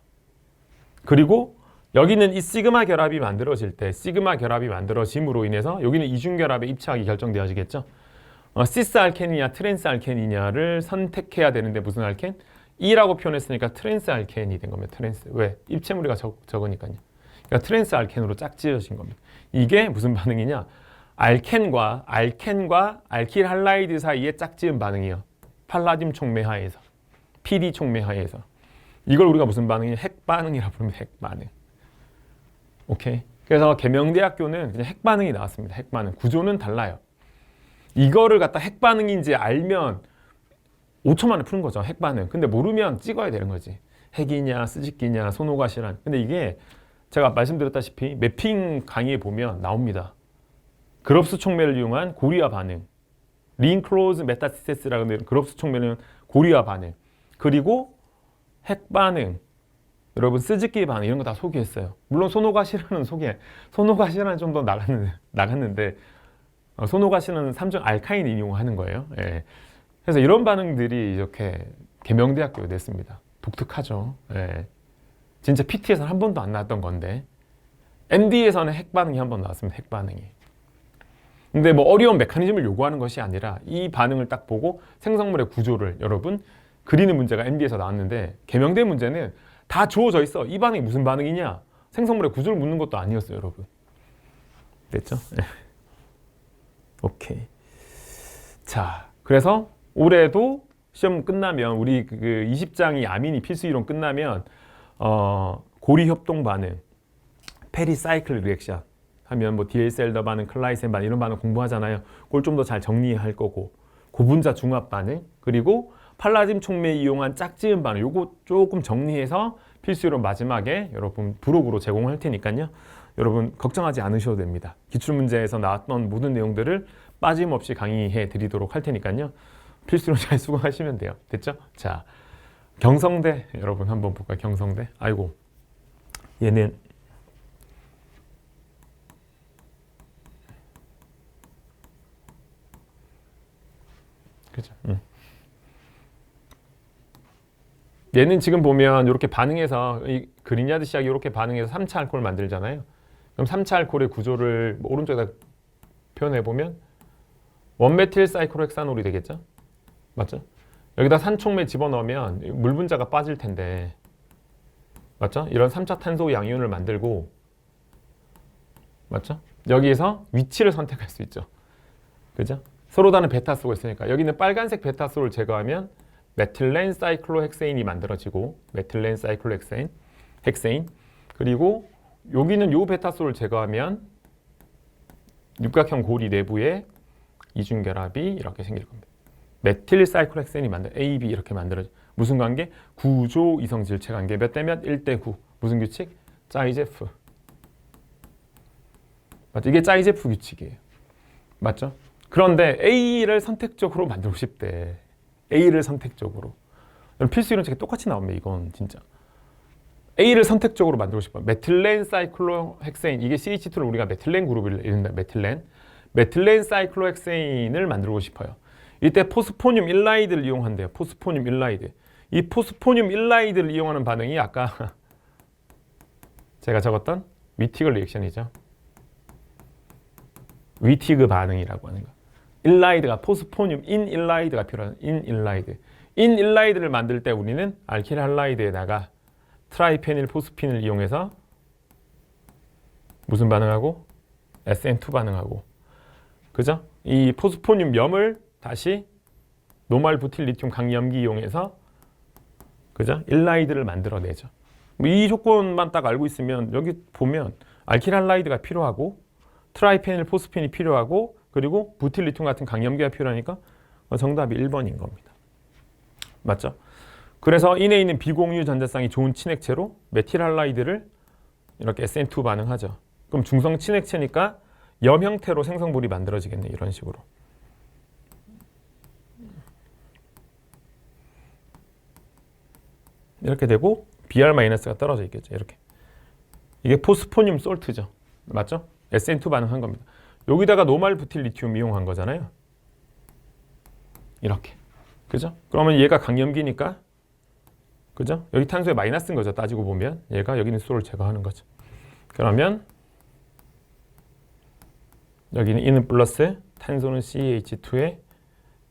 Speaker 1: 그리고 여기는 이 시그마 결합이 만들어질 때 시그마 결합이 만들어짐으로 인해서 여기는 이중 결합의 입착이 결정되어지겠죠. 시스 알켄이냐 트랜스 알켄이냐를 선택해야 되는데 무슨 알켄? E라고 표현했으니까 트랜스 알켄이 된 겁니다. 트랜스. 왜? 입체물이가 적으니까요. 그러니까 트랜스 알켄으로 짝지어진 겁니다. 이게 무슨 반응이냐? 알켄과 알킬 할라이드 사이의 짝지은 반응이요. 팔라딘 촉매하에서, PD 촉매하에서. 이걸 우리가 무슨 반응이냐? 핵 반응이라고 부릅니다. 핵 반응. 오케이. 그래서 계명대학교는 그냥 핵 반응이 나왔습니다. 핵 반응. 구조는 달라요. 이거를 갖다 핵 반응인지 알면 5초 만에 푸는 거죠. 핵 반응. 근데 모르면 찍어야 되는 거지. 핵이냐, 스즈키냐, 소노가시란. 근데 이게 제가 말씀드렸다시피 매핑 강의에 보면 나옵니다. 그럽스 촉매를 이용한 고리와 반응. 링클로즈 메타시테스라고 하는 그럽스 촉매는 고리와 반응. 그리고 핵 반응. 여러분 스즈키 반응 이런 거 다 소개했어요. 물론 소노가시라는 소노가시라는 좀 더 나갔는데 소노가시는 3중 알카인 이용하는 거예요. 예. 그래서 이런 반응들이 이렇게 계명대학교에 냈습니다. 독특하죠. 예. 진짜 PT에서는 한 번도 안 나왔던 건데 MD에서는 핵 반응이 한 번 나왔습니다. 핵 반응이. 근데 뭐 어려운 메커니즘을 요구하는 것이 아니라 이 반응을 딱 보고 생성물의 구조를 여러분 그리는 문제가 MD에서 나왔는데 계명대 문제는 다 주어져 있어. 이 반응이 무슨 반응이냐? 생성물의 구조를 묻는 것도 아니었어요, 여러분. 됐죠? 오케이. 자, 그래서 올해도 시험 끝나면 우리 그 20장이 아미니 필수 이론 끝나면 고리 협동 반응, 페리사이클 리액션 하면 뭐 디엘셀더 반응, 클라이센 반응 이런 반응 공부하잖아요. 그걸 좀 더 잘 정리할 거고 고분자 중합 반응 그리고 팔라딘 촉매 이용한 짝지은 반응 요거 조금 정리해서 필수 이론 마지막에 여러분 부록으로 제공할 테니까요. 여러분 걱정하지 않으셔도 됩니다. 기출문제에서 나왔던 모든 내용들을 빠짐없이 강의해 드리도록 할 테니까요. 필수로 잘 수강하시면 돼요. 됐죠? 자, 경성대 여러분 한번 볼까요? 경성대. 아이고, 얘는 그죠? 얘는 지금 보면 이렇게 반응해서 이 그리냐드 시약이 이렇게 반응해서 3차 알코올을 만들잖아요. 그럼 3차 알코올의 구조를 뭐 오른쪽에다 표현해 보면 원메틸 사이클로헥사놀이 되겠죠? 맞죠? 여기다 산촉매 집어넣으면 물 분자가 빠질 텐데 맞죠? 이런 3차 탄소 양이온을 만들고 맞죠? 여기에서 위치를 선택할 수 있죠. 그죠? 서로 다른 베타 쓰고 있으니까 여기는 빨간색 베타솔을 제거하면 메틸렌 사이클로헥세인이 만들어지고 메틸렌 사이클로헥세인 헥세인 그리고 여기는 요 베타솔을 제거하면 육각형 고리 내부에 이중결합이 이렇게 생길 겁니다. 메틸 사이클로헥세인이 A, B 이렇게 만들어져. 무슨 관계? 구조 이성질체 관계. 몇 대 몇? 1대 9. 무슨 규칙? 짜이제프. 맞죠? 이게 짜이제프 규칙이에요. 맞죠? 그런데 A를 선택적으로 만들고 싶대. A를 선택적으로. 필수 이론 책에 똑같이 나옵니다. 이건 진짜. A를 선택적으로 만들고 싶어요. 메틸렌 사이클로헥세인. 이게 CH2를 우리가 메틸렌 그룹을 이른다. 메틸렌 사이클로헥세인을 만들고 싶어요. 이때 포스포늄 일라이드를 이용한대요. 포스포늄 일라이드. 이 포스포늄 일라이드를 이용하는 반응이 아까 제가 적었던 위티그 리액션이죠. 위티그 반응이라고 하는 거. 일라이드가 포스포늄 인일라이드가 필요한 인일라이드. 인일라이드를 만들 때 우리는 알킬 할라이드에다가 트라이페닐 포스핀을 이용해서 무슨 반응하고? SN2 반응하고. 그죠? 이 포스포늄 염을 다시 노말 부틸 리튬 강염기 이용해서 그죠? 일라이드를 만들어내죠. 이 조건만 딱 알고 있으면 여기 보면 알킬 할라이드가 필요하고 트라이페닐 포스핀이 필요하고 그리고 부틸 리튬 같은 강염기가 필요하니까 정답이 1번인 겁니다. 맞죠? 그래서 인에 있는 비공유 전자쌍이 좋은 친액체로 메틸 할라이드를 이렇게 SN2 반응하죠. 그럼 중성 친액체니까 염 형태로 생성물이 만들어지겠네. 이런 식으로. 이렇게 되고 Br-가 떨어져 있겠죠. 이렇게. 이게 포스포늄 솔트죠. 맞죠? SN2 반응한 겁니다. 여기다가 노말 부틸 리튬 이용한 거잖아요. 이렇게. 그죠? 그러면 얘가 강염기니까 그죠? 여기 탄소의 마이너스인 거죠. 따지고 보면 얘가 여기 있는 수소를 제거하는 거죠. 그러면 여기는 E는 플러스, 탄소는 CH2에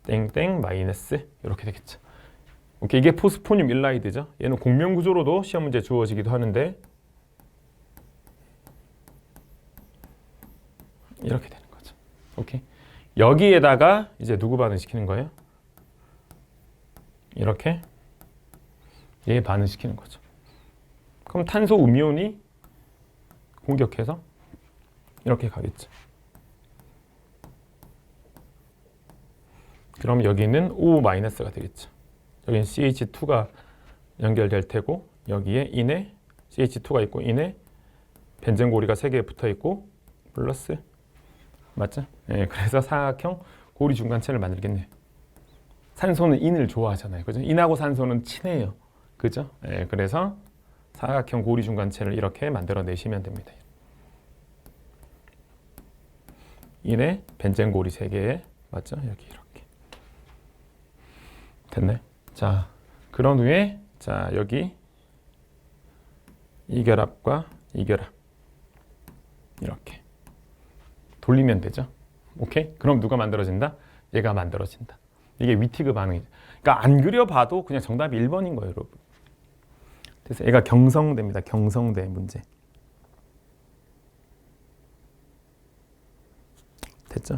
Speaker 1: 땡땡 마이너스 이렇게 되겠죠. 오케이, 이게 포스포늄 일라이드죠. 얘는 공명 구조로도 시험 문제 주어지기도 하는데 이렇게 되는 거죠. 오케이. 여기에다가 이제 누구 반응시키는 거예요? 이렇게 얘 반응시키는 거죠. 그럼 탄소 음이온이 공격해서 이렇게 가겠죠. 그럼 여기는 O-가 되겠죠. 여기는 CH2가 연결될 테고 여기에 인에 CH2가 있고 인에 벤젠고리가 3개 붙어 있고 플러스 맞죠? 네, 그래서 사각형 고리 중간체를 만들겠네요. 산소는 인을 좋아하잖아요. 그죠? 인하고 산소는 친해요. 그죠? 네, 그래서 사각형 고리 중간체를 이렇게 만들어 내시면 됩니다. 인에 벤젠고리 3개 맞죠? 여기 이렇게 됐네. 자, 그런 후에 자 여기 이 결합과 이 결합 이렇게 돌리면 되죠. 오케이? 그럼 누가 만들어진다? 얘가 만들어진다. 이게 위티그 반응이죠. 그러니까 안 그려봐도 그냥 정답이 1번인 거예요, 여러분. 그래서 얘가 경성대입니다. 경성대 문제. 됐죠?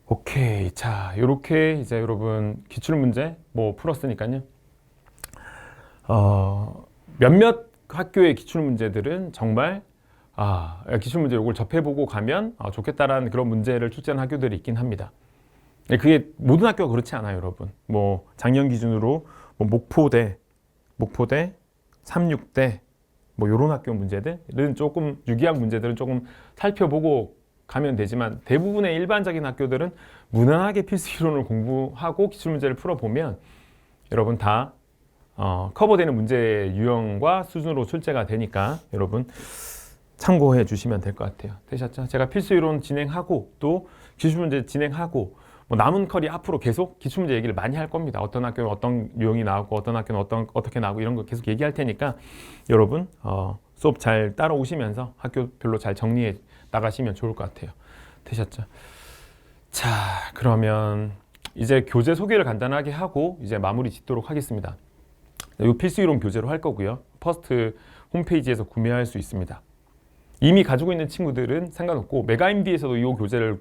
Speaker 1: 오케이. 자, 요렇게 이제 여러분 기출 문제 뭐 풀었으니까요. 몇몇 학교의 기출 문제들은 정말 기출 문제 이걸 접해보고 가면 좋겠다라는 그런 문제를 출제하는 학교들이 있긴 합니다. 그게 모든 학교가 그렇지 않아요, 여러분. 뭐 작년 기준으로 뭐 목포대, 36대 뭐 이런 학교 문제들은 조금 유기학 문제들은 조금 살펴보고 가면 되지만 대부분의 일반적인 학교들은 무난하게 필수 이론을 공부하고 기출 문제를 풀어보면 여러분 다 커버되는 문제 유형과 수준으로 출제가 되니까 여러분 참고해 주시면 될 것 같아요. 되셨죠? 제가 필수 이론 진행하고 또 기출 문제 진행하고 뭐 남은 커리 앞으로 계속 기출 문제 얘기를 많이 할 겁니다. 어떤 학교는 어떤 유형이 나오고 어떤 학교는 어떻게 나오고 이런 거 계속 얘기할 테니까 여러분 수업 잘 따라오시면서 학교별로 잘 정리해 나가시면 좋을 것 같아요. 되셨죠? 자, 그러면 이제 교재 소개를 간단하게 하고 이제 마무리 짓도록 하겠습니다. 이 필수 이론 교재로 할 거고요. 퍼스트 홈페이지에서 구매할 수 있습니다. 이미 가지고 있는 친구들은 상관없고 메가임디에서도 이 교재를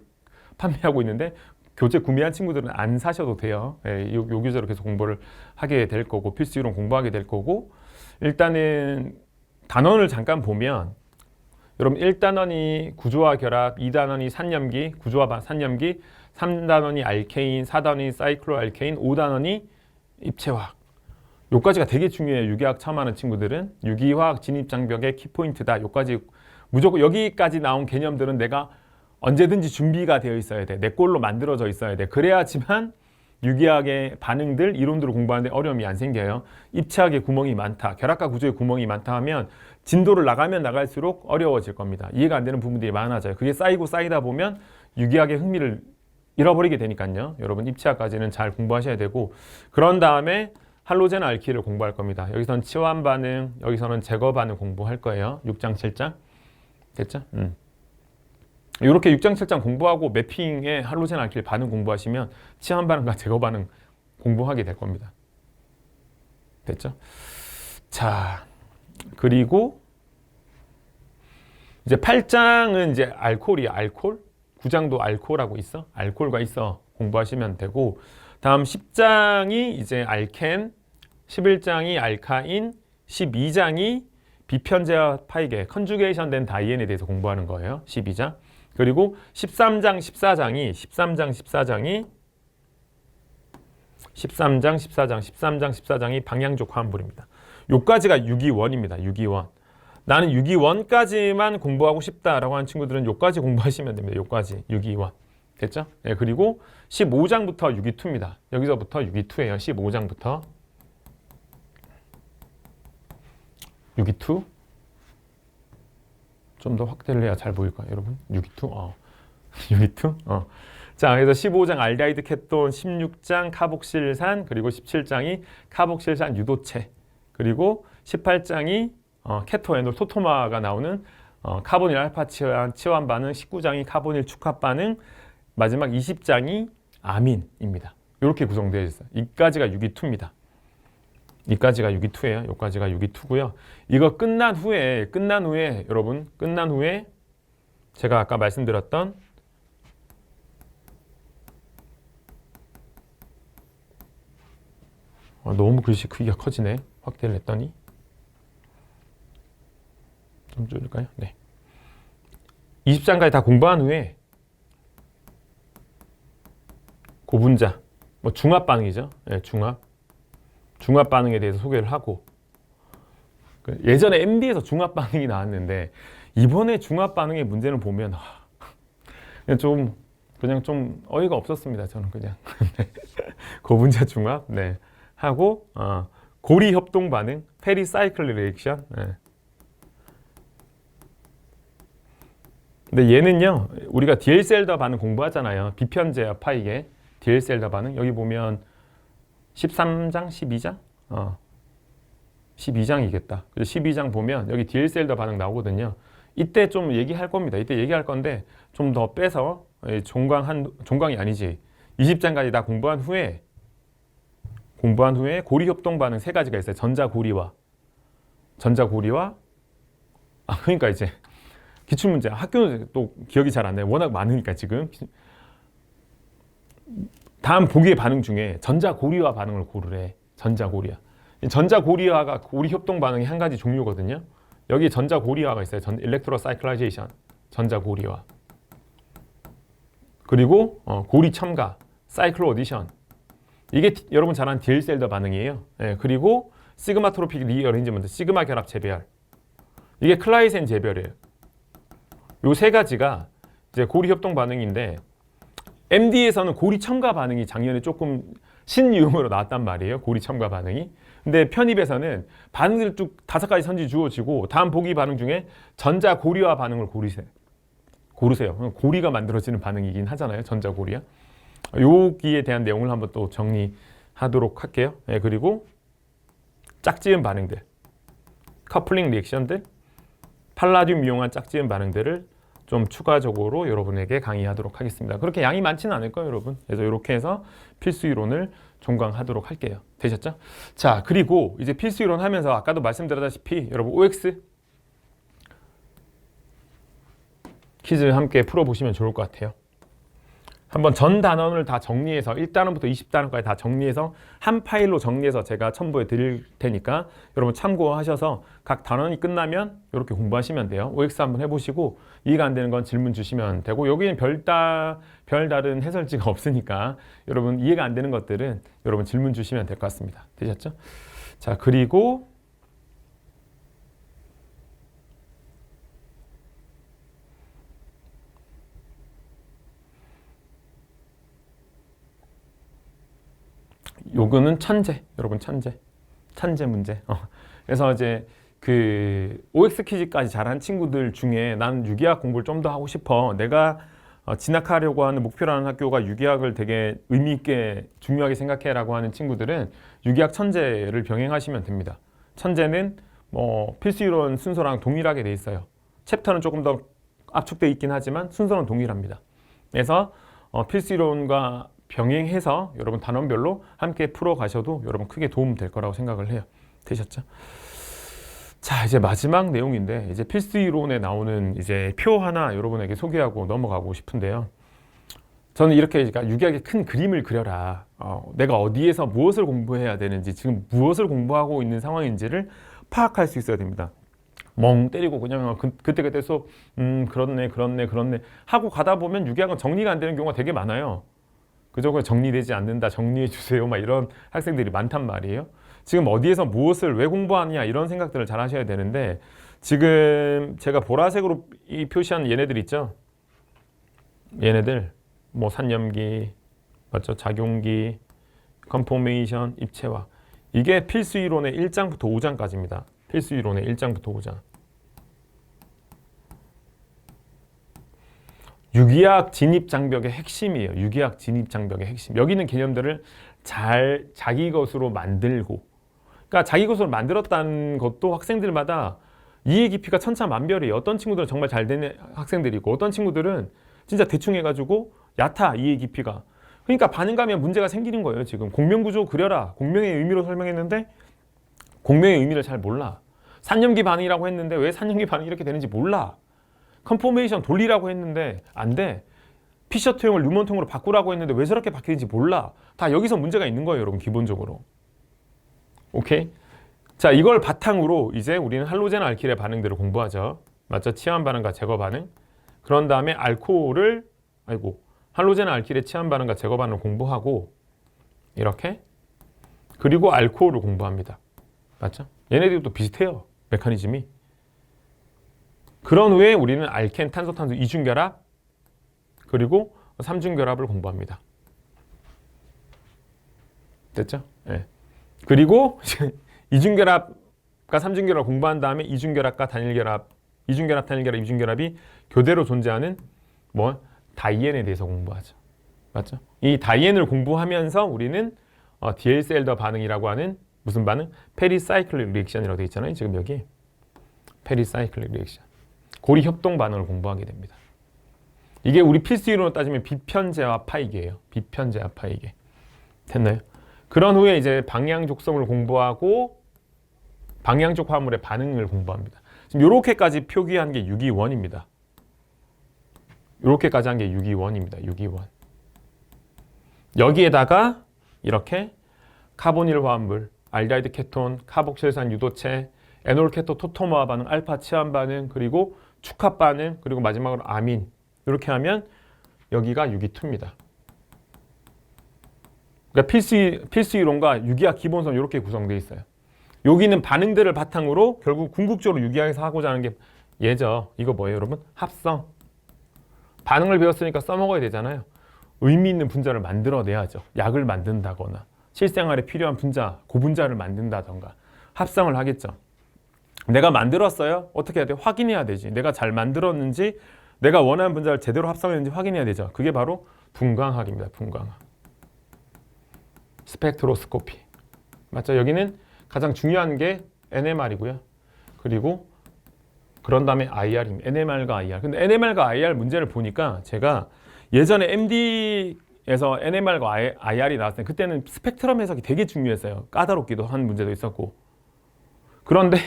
Speaker 1: 판매하고 있는데 교재 구매한 친구들은 안 사셔도 돼요. 이 교재로 계속 공부를 하게 될 거고 필수 이론 공부하게 될 거고 일단은 단원을 잠깐 보면 여러분 1단원이 구조화 결합, 2단원이 산염기, 구조화 산염기, 3단원이 알케인, 4단원이 사이클로알케인, 5단원이 입체화학. 요까지가 되게 중요해요. 유기화학 처음 하는 친구들은. 유기화학 진입장벽의 키포인트다. 요까지 무조건 여기까지 나온 개념들은 내가 언제든지 준비가 되어 있어야 돼. 내 꼴로 만들어져 있어야 돼. 그래야지만 유기학의 반응들, 이론들을 공부하는데 어려움이 안 생겨요. 입체학의 구멍이 많다. 결합과 구조의 구멍이 많다 하면 진도를 나가면 나갈수록 어려워질 겁니다. 이해가 안 되는 부분들이 많아져요. 그게 쌓이고 쌓이다 보면 유기학의 흥미를 잃어버리게 되니까요. 여러분 입체학까지는 잘 공부하셔야 되고 그런 다음에 할로젠 알키를 공부할 겁니다. 여기서는 치환 반응, 여기서는 제거 반응 공부할 거예요. 6장, 7장. 됐죠? 이렇게 6장, 7장 공부하고 매핑의 할로젠 알킬 반응 공부하시면 치환 반응과 제거 반응 공부하게 될 겁니다. 됐죠? 자, 그리고 이제 8장은 이제 알코올이야. 알코올. 9장도 알코올하고 있어. 알코올과 있어. 공부하시면 되고 다음 10장이 이제 알켄, 11장이 알카인, 12장이 비편제화 파이게 컨주게이션 된 다이엔에 대해서 공부하는 거예요. 12장. 그리고 13장, 14장이 13장, 14장이 방향족 화합물입니다. 요까지가 유기원입니다. 유기원. 나는 유기원까지만 공부하고 싶다라고 하는 친구들은 요까지 공부하시면 됩니다. 요까지 유기원. 됐죠? 네, 그리고 15장부터 유기2입니다. 여기서부터 유기2예요. 15장부터 유기2. 좀 더 확대를 해야 잘 보일 거예요, 여러분. 유기2. 유기2. 자, 그래서 15장 알데하이드 케톤, 16장 카복실산, 그리고 17장이 카복실산 유도체, 그리고 18장이 케토에놀 토토마가 나오는 카보닐 알파 치환 반응, 19장이 카보닐 축합 반응, 마지막 20장이 아민입니다. 이렇게 구성되어 있어요. 이까지가 유기2입니다. 이까지가 유기2예요. 여기까지가 유기2고요. 이거 끝난 후에 여러분 끝난 후에 제가 아까 말씀드렸던 너무 글씨 크기가 커지네. 확대를 했더니 좀 줄일까요? 네. 20장까지 다 공부한 후에 고분자, 뭐 중합 반응이죠. 네, 중합 반응에 대해서 소개를 하고, 예전에 MD에서 중합 반응이 나왔는데 이번에 중합 반응의 문제를 보면 그냥 좀 어이가 없었습니다. 저는 그냥 고분자 중합, 네, 하고 고리 협동 반응, 페리사이클 리액션. 네. 근데 얘는요, 우리가 디엘셀더 반응 공부하잖아요. 비편제압 파이게 디엘셀더 반응. 여기 보면 13장, 12장? 12장이겠다. 12장 보면 여기 디엘셀더 반응 나오거든요. 이때 좀 얘기할 겁니다. 이때 얘기할 건데 좀 더 빼서 종강이 아니지. 20장까지 다 공부한 후에 고리 협동 반응 세 가지가 있어요. 전자고리와 그러니까 이제 기출문제, 학교는 또 기억이 잘 안 나요. 워낙 많으니까 지금. 다음 보기의 반응 중에 전자고리화 반응을 고르래. 전자고리화가 고리 협동 반응의 한 가지 종류거든요. 여기 전자고리화가 있어요. 일렉트로사이클라이제이션, 전자고리화. 그리고 고리 첨가, 사이클로 어디션. 이게 여러분 잘 아는 디엘셀더 반응이에요. 네, 그리고 시그마트로픽 리어레인지먼트, 시그마 결합 재배열. 이게 클라이센 재배열이에요. 요 세 가지가 이제 고리 협동 반응인데 MD에서는 고리 첨가 반응이 작년에 조금 신유형으로 나왔단 말이에요. 고리 첨가 반응이. 근데 편입에서는 반응들 쭉 5가지 선지 주어지고 다음 보기 반응 중에 전자 고리화 반응을 고르세요. 고리가 만들어지는 반응이긴 하잖아요. 전자 고리화. 여기에 대한 내용을 한번 또 정리하도록 할게요. 네, 그리고 짝지은 반응들, 커플링 리액션들, 팔라듐 이용한 짝지은 반응들을 좀 추가적으로 여러분에게 강의하도록 하겠습니다. 그렇게 양이 많지는 않을 거예요, 여러분. 그래서 이렇게 해서 필수 이론을 종강하도록 할게요. 되셨죠? 자, 그리고 이제 필수 이론 하면서 아까도 말씀드렸다시피 여러분 OX 퀴즈 함께 풀어보시면 좋을 것 같아요. 한번 전 단원을 다 정리해서 1단원부터 20단원까지 다 정리해서 한 파일로 정리해서 제가 첨부해 드릴 테니까 여러분 참고하셔서 각 단원이 끝나면 이렇게 공부하시면 돼요. OX 한번 해보시고 이해가 안 되는 건 질문 주시면 되고, 여기는 별다른 해설지가 없으니까 여러분 이해가 안 되는 것들은 여러분 질문 주시면 될 것 같습니다. 되셨죠? 자, 그리고 요거는 천재, 여러분 천재 문제. 그래서 이제 그 OX 퀴즈까지 잘한 친구들 중에 나는 유기학 공부를 좀 더 하고 싶어, 내가 진학하려고 하는 목표라는 학교가 유기학을 되게 의미 있게 중요하게 생각해라고 하는 친구들은 유기학 천재를 병행하시면 됩니다. 천재는 뭐 필수 이론 순서랑 동일하게 돼 있어요. 챕터는 조금 더 압축돼 있긴 하지만 순서는 동일합니다. 그래서 필수 이론과 병행해서 여러분 단원별로 함께 풀어 가셔도 여러분 크게 도움 될 거라고 생각을 해요. 되셨죠? 자, 이제 마지막 내용인데 이제 필수 이론에 나오는 이제 표 하나 여러분에게 소개하고 넘어가고 싶은데요. 저는 이렇게 유기학의 큰 그림을 그려라. 내가 어디에서 무엇을 공부해야 되는지, 지금 무엇을 공부하고 있는 상황인지를 파악할 수 있어야 됩니다. 멍 때리고 그냥 그때 수업 그렇네 하고 가다 보면 유기학은 정리가 안 되는 경우가 되게 많아요. 그저 정리되지 않는다, 정리해 주세요, 막 이런 학생들이 많단 말이에요. 지금 어디에서 무엇을 왜 공부하느냐 이런 생각들을 잘 하셔야 되는데, 지금 제가 보라색으로 이 표시한 얘네들 있죠. 얘네들 뭐 산염기, 맞죠? 작용기, 컨포메이션, 입체화. 이게 필수 이론의 1장부터 5장까지입니다. 필수 이론의 1장부터 5장. 유기학 진입장벽의 핵심이에요. 유기학 진입장벽의 핵심. 여기 있는 개념들을 잘 자기 것으로 만들고, 그러니까 자기 것으로 만들었다는 것도 학생들마다 이해 깊이가 천차만별이에요. 어떤 친구들은 정말 잘 되는 학생들이고 어떤 친구들은 진짜 대충 해가지고 얕아, 이해 깊이가. 그러니까 반응가면 문제가 생기는 거예요. 지금 공명구조 그려라, 공명의 의미로 설명했는데 공명의 의미를 잘 몰라. 산염기 반응이라고 했는데 왜 산염기 반응이 이렇게 되는지 몰라. 컨포메이션 돌리라고 했는데 안 돼. 피셔트형을 류먼통으로 바꾸라고 했는데 왜 저렇게 바뀌는지 몰라. 다 여기서 문제가 있는 거예요, 여러분. 기본적으로. 오케이? 자, 이걸 바탕으로 이제 우리는 할로젠 알킬의 반응들을 공부하죠. 맞죠? 치환 반응과 제거 반응. 그런 다음에 알코올을 할로젠 알킬의 치환 반응과 제거 반응을 공부하고 이렇게, 그리고 알코올을 공부합니다. 맞죠? 얘네들도 비슷해요, 메커니즘이. 그런 후에 우리는 알켄, 탄소, 탄소 이중결합, 그리고 삼중결합을 공부합니다. 됐죠? 네. 그리고 이중결합과 삼중결합을 공부한 다음에 이중결합과 단일결합, 이중결합, 단일결합, 이중결합이 교대로 존재하는 다이엔에 대해서 공부하죠. 맞죠? 이 다이엔을 공부하면서 우리는 디엘셀더 반응이라고 하는 무슨 반응? 페리사이클릭 리액션이라고 되어 있잖아요. 지금 여기 페리사이클릭 리액션, 고리 협동 반응을 공부하게 됩니다. 이게 우리 필수 이론으로 따지면 비편제와 파이계예요. 비편제와 파이계. 됐나요? 그런 후에 이제 방향족성을 공부하고 방향족 화물의 반응을 공부합니다. 지금 이렇게까지 표기한 게 유기원입니다. 이렇게까지 한 게 유기원입니다. 유기원. 여기에다가 이렇게 카보닐 화합물, 알데하이드 케톤, 카복실산 유도체, 에놀 케토 토토모아 반응, 알파 치환 반응, 그리고 축합 반응, 그리고 마지막으로 아민. 이렇게 하면 여기가 유기2입니다. 그러니까 필수 이론과 유기학 기본선 이렇게 구성되어 있어요. 여기는 반응들을 바탕으로 결국 궁극적으로 유기학에서 하고자 하는 게 얘죠. 이거 뭐예요, 여러분? 합성. 반응을 배웠으니까 써먹어야 되잖아요. 의미 있는 분자를 만들어내야죠. 약을 만든다거나 실생활에 필요한 분자, 고분자를 만든다던가 합성을 하겠죠. 내가 만들었어요? 어떻게 해야 돼요? 확인해야 되지. 내가 잘 만들었는지, 내가 원하는 분자를 제대로 합성했는지 확인해야 되죠. 그게 바로 분광학입니다. 분광학. 스펙트로스코피. 맞죠? 여기는 가장 중요한 게 NMR이고요. 그리고 그런 다음에 IR입니다. NMR과 IR. 근데 NMR과 IR 문제를 보니까 제가 예전에 MD에서 NMR과 IR이 나왔을 때 그때는 스펙트럼 해석이 되게 중요했어요. 까다롭기도 한 문제도 있었고. 그런데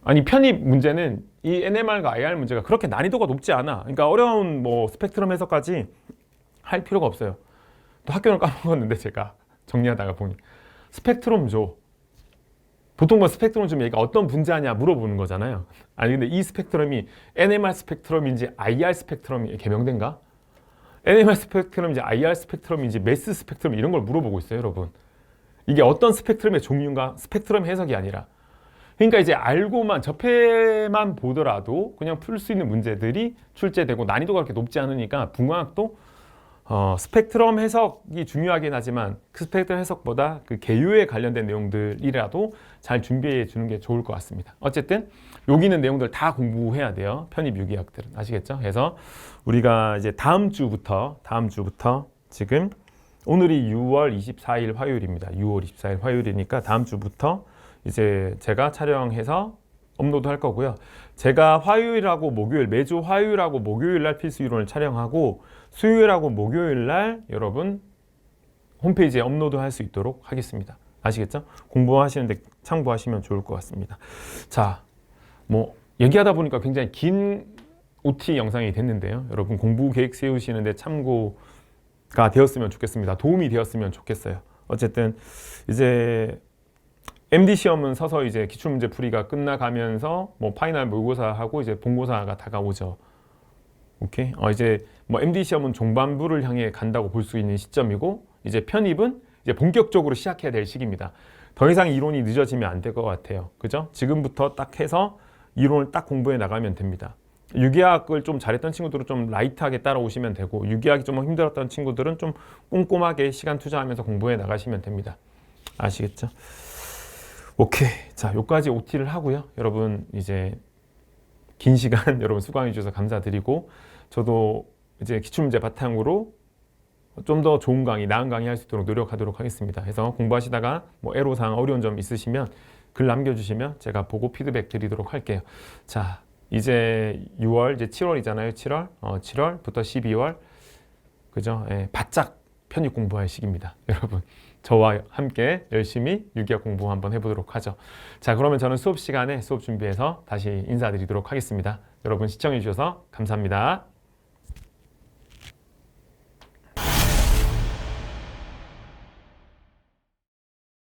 Speaker 1: 아니 편입 문제는 이 NMR과 IR 문제가 그렇게 난이도가 높지 않아. 그러니까 어려운 스펙트럼 해석까지 할 필요가 없어요. 또 학교를 까먹었는데 제가 정리하다가 보니 스펙트럼 줘. 보통 스펙트럼 좀 얘가 어떤 분자냐 물어보는 거잖아요. 아니 근데 이 스펙트럼이 NMR 스펙트럼인지 IR 스펙트럼이 개명된가? NMR 스펙트럼인지 IR 스펙트럼인지 매스 스펙트럼 이런 걸 물어보고 있어요, 여러분. 이게 어떤 스펙트럼의 종류인가? 스펙트럼 해석이 아니라. 그러니까 이제 알고만 접해만 보더라도 그냥 풀 수 있는 문제들이 출제되고 난이도가 그렇게 높지 않으니까 분광학도 스펙트럼 해석이 중요하긴 하지만 그 스펙트럼 해석보다 그 개요에 관련된 내용들이라도 잘 지준비해 주는 게 좋을 것 같습니다. 어쨌든 여기 있는 내용들 다 공부해야 돼요. 편입 유기학들은. 아시겠죠? 그래서 우리가 이제 다음 주부터 지금 오늘이 6월 24일 화요일입니다. 6월 24일 화요일이니까 다음 주부터 이제 제가 촬영해서 업로드 할 거고요. 제가 화요일하고 목요일, 매주 화요일하고 목요일 날 필수 이론을 촬영하고 수요일하고 목요일 날 여러분 홈페이지에 업로드 할 수 있도록 하겠습니다. 아시겠죠? 공부하시는데 참고하시면 좋을 것 같습니다. 자, 얘기하다 보니까 굉장히 긴 OT 영상이 됐는데요. 여러분 공부 계획 세우시는데 참고가 되었으면 좋겠습니다. 도움이 되었으면 좋겠어요. 어쨌든 이제 MD 시험은 서서 이제 기출문제 풀이가 끝나가면서 파이널 모의고사하고 이제 본고사가 다가오죠. 오케이. 이제 MD 시험은 종반부를 향해 간다고 볼 수 있는 시점이고 이제 편입은 이제 본격적으로 시작해야 될 시기입니다. 더 이상 이론이 늦어지면 안 될 것 같아요. 그죠? 지금부터 딱 해서 이론을 딱 공부해 나가면 됩니다. 유기학을 좀 잘했던 친구들은 좀 라이트하게 따라오시면 되고 유기학이 좀 힘들었던 친구들은 좀 꼼꼼하게 시간 투자하면서 공부해 나가시면 됩니다. 아시겠죠? 오케이. 자, 여기까지 OT를 하고요. 여러분 이제 긴 시간 여러분 수강해 주셔서 감사드리고 저도 이제 기출문제 바탕으로 좀 더 좋은 강의, 나은 강의 할 수 있도록 노력하도록 하겠습니다. 그래서 공부하시다가 뭐 애로사항, 어려운 점 있으시면 글 남겨주시면 제가 보고 피드백 드리도록 할게요. 자, 이제 6월, 이제 7월이잖아요. 7월. 7월부터 12월. 그죠? 예, 바짝 편입 공부할 시기입니다. 여러분, 저와 함께 열심히 유기학 공부 한번 해보도록 하죠. 자, 그러면 저는 수업 시간에 수업 준비해서 다시 인사드리도록 하겠습니다. 여러분 시청해 주셔서 감사합니다.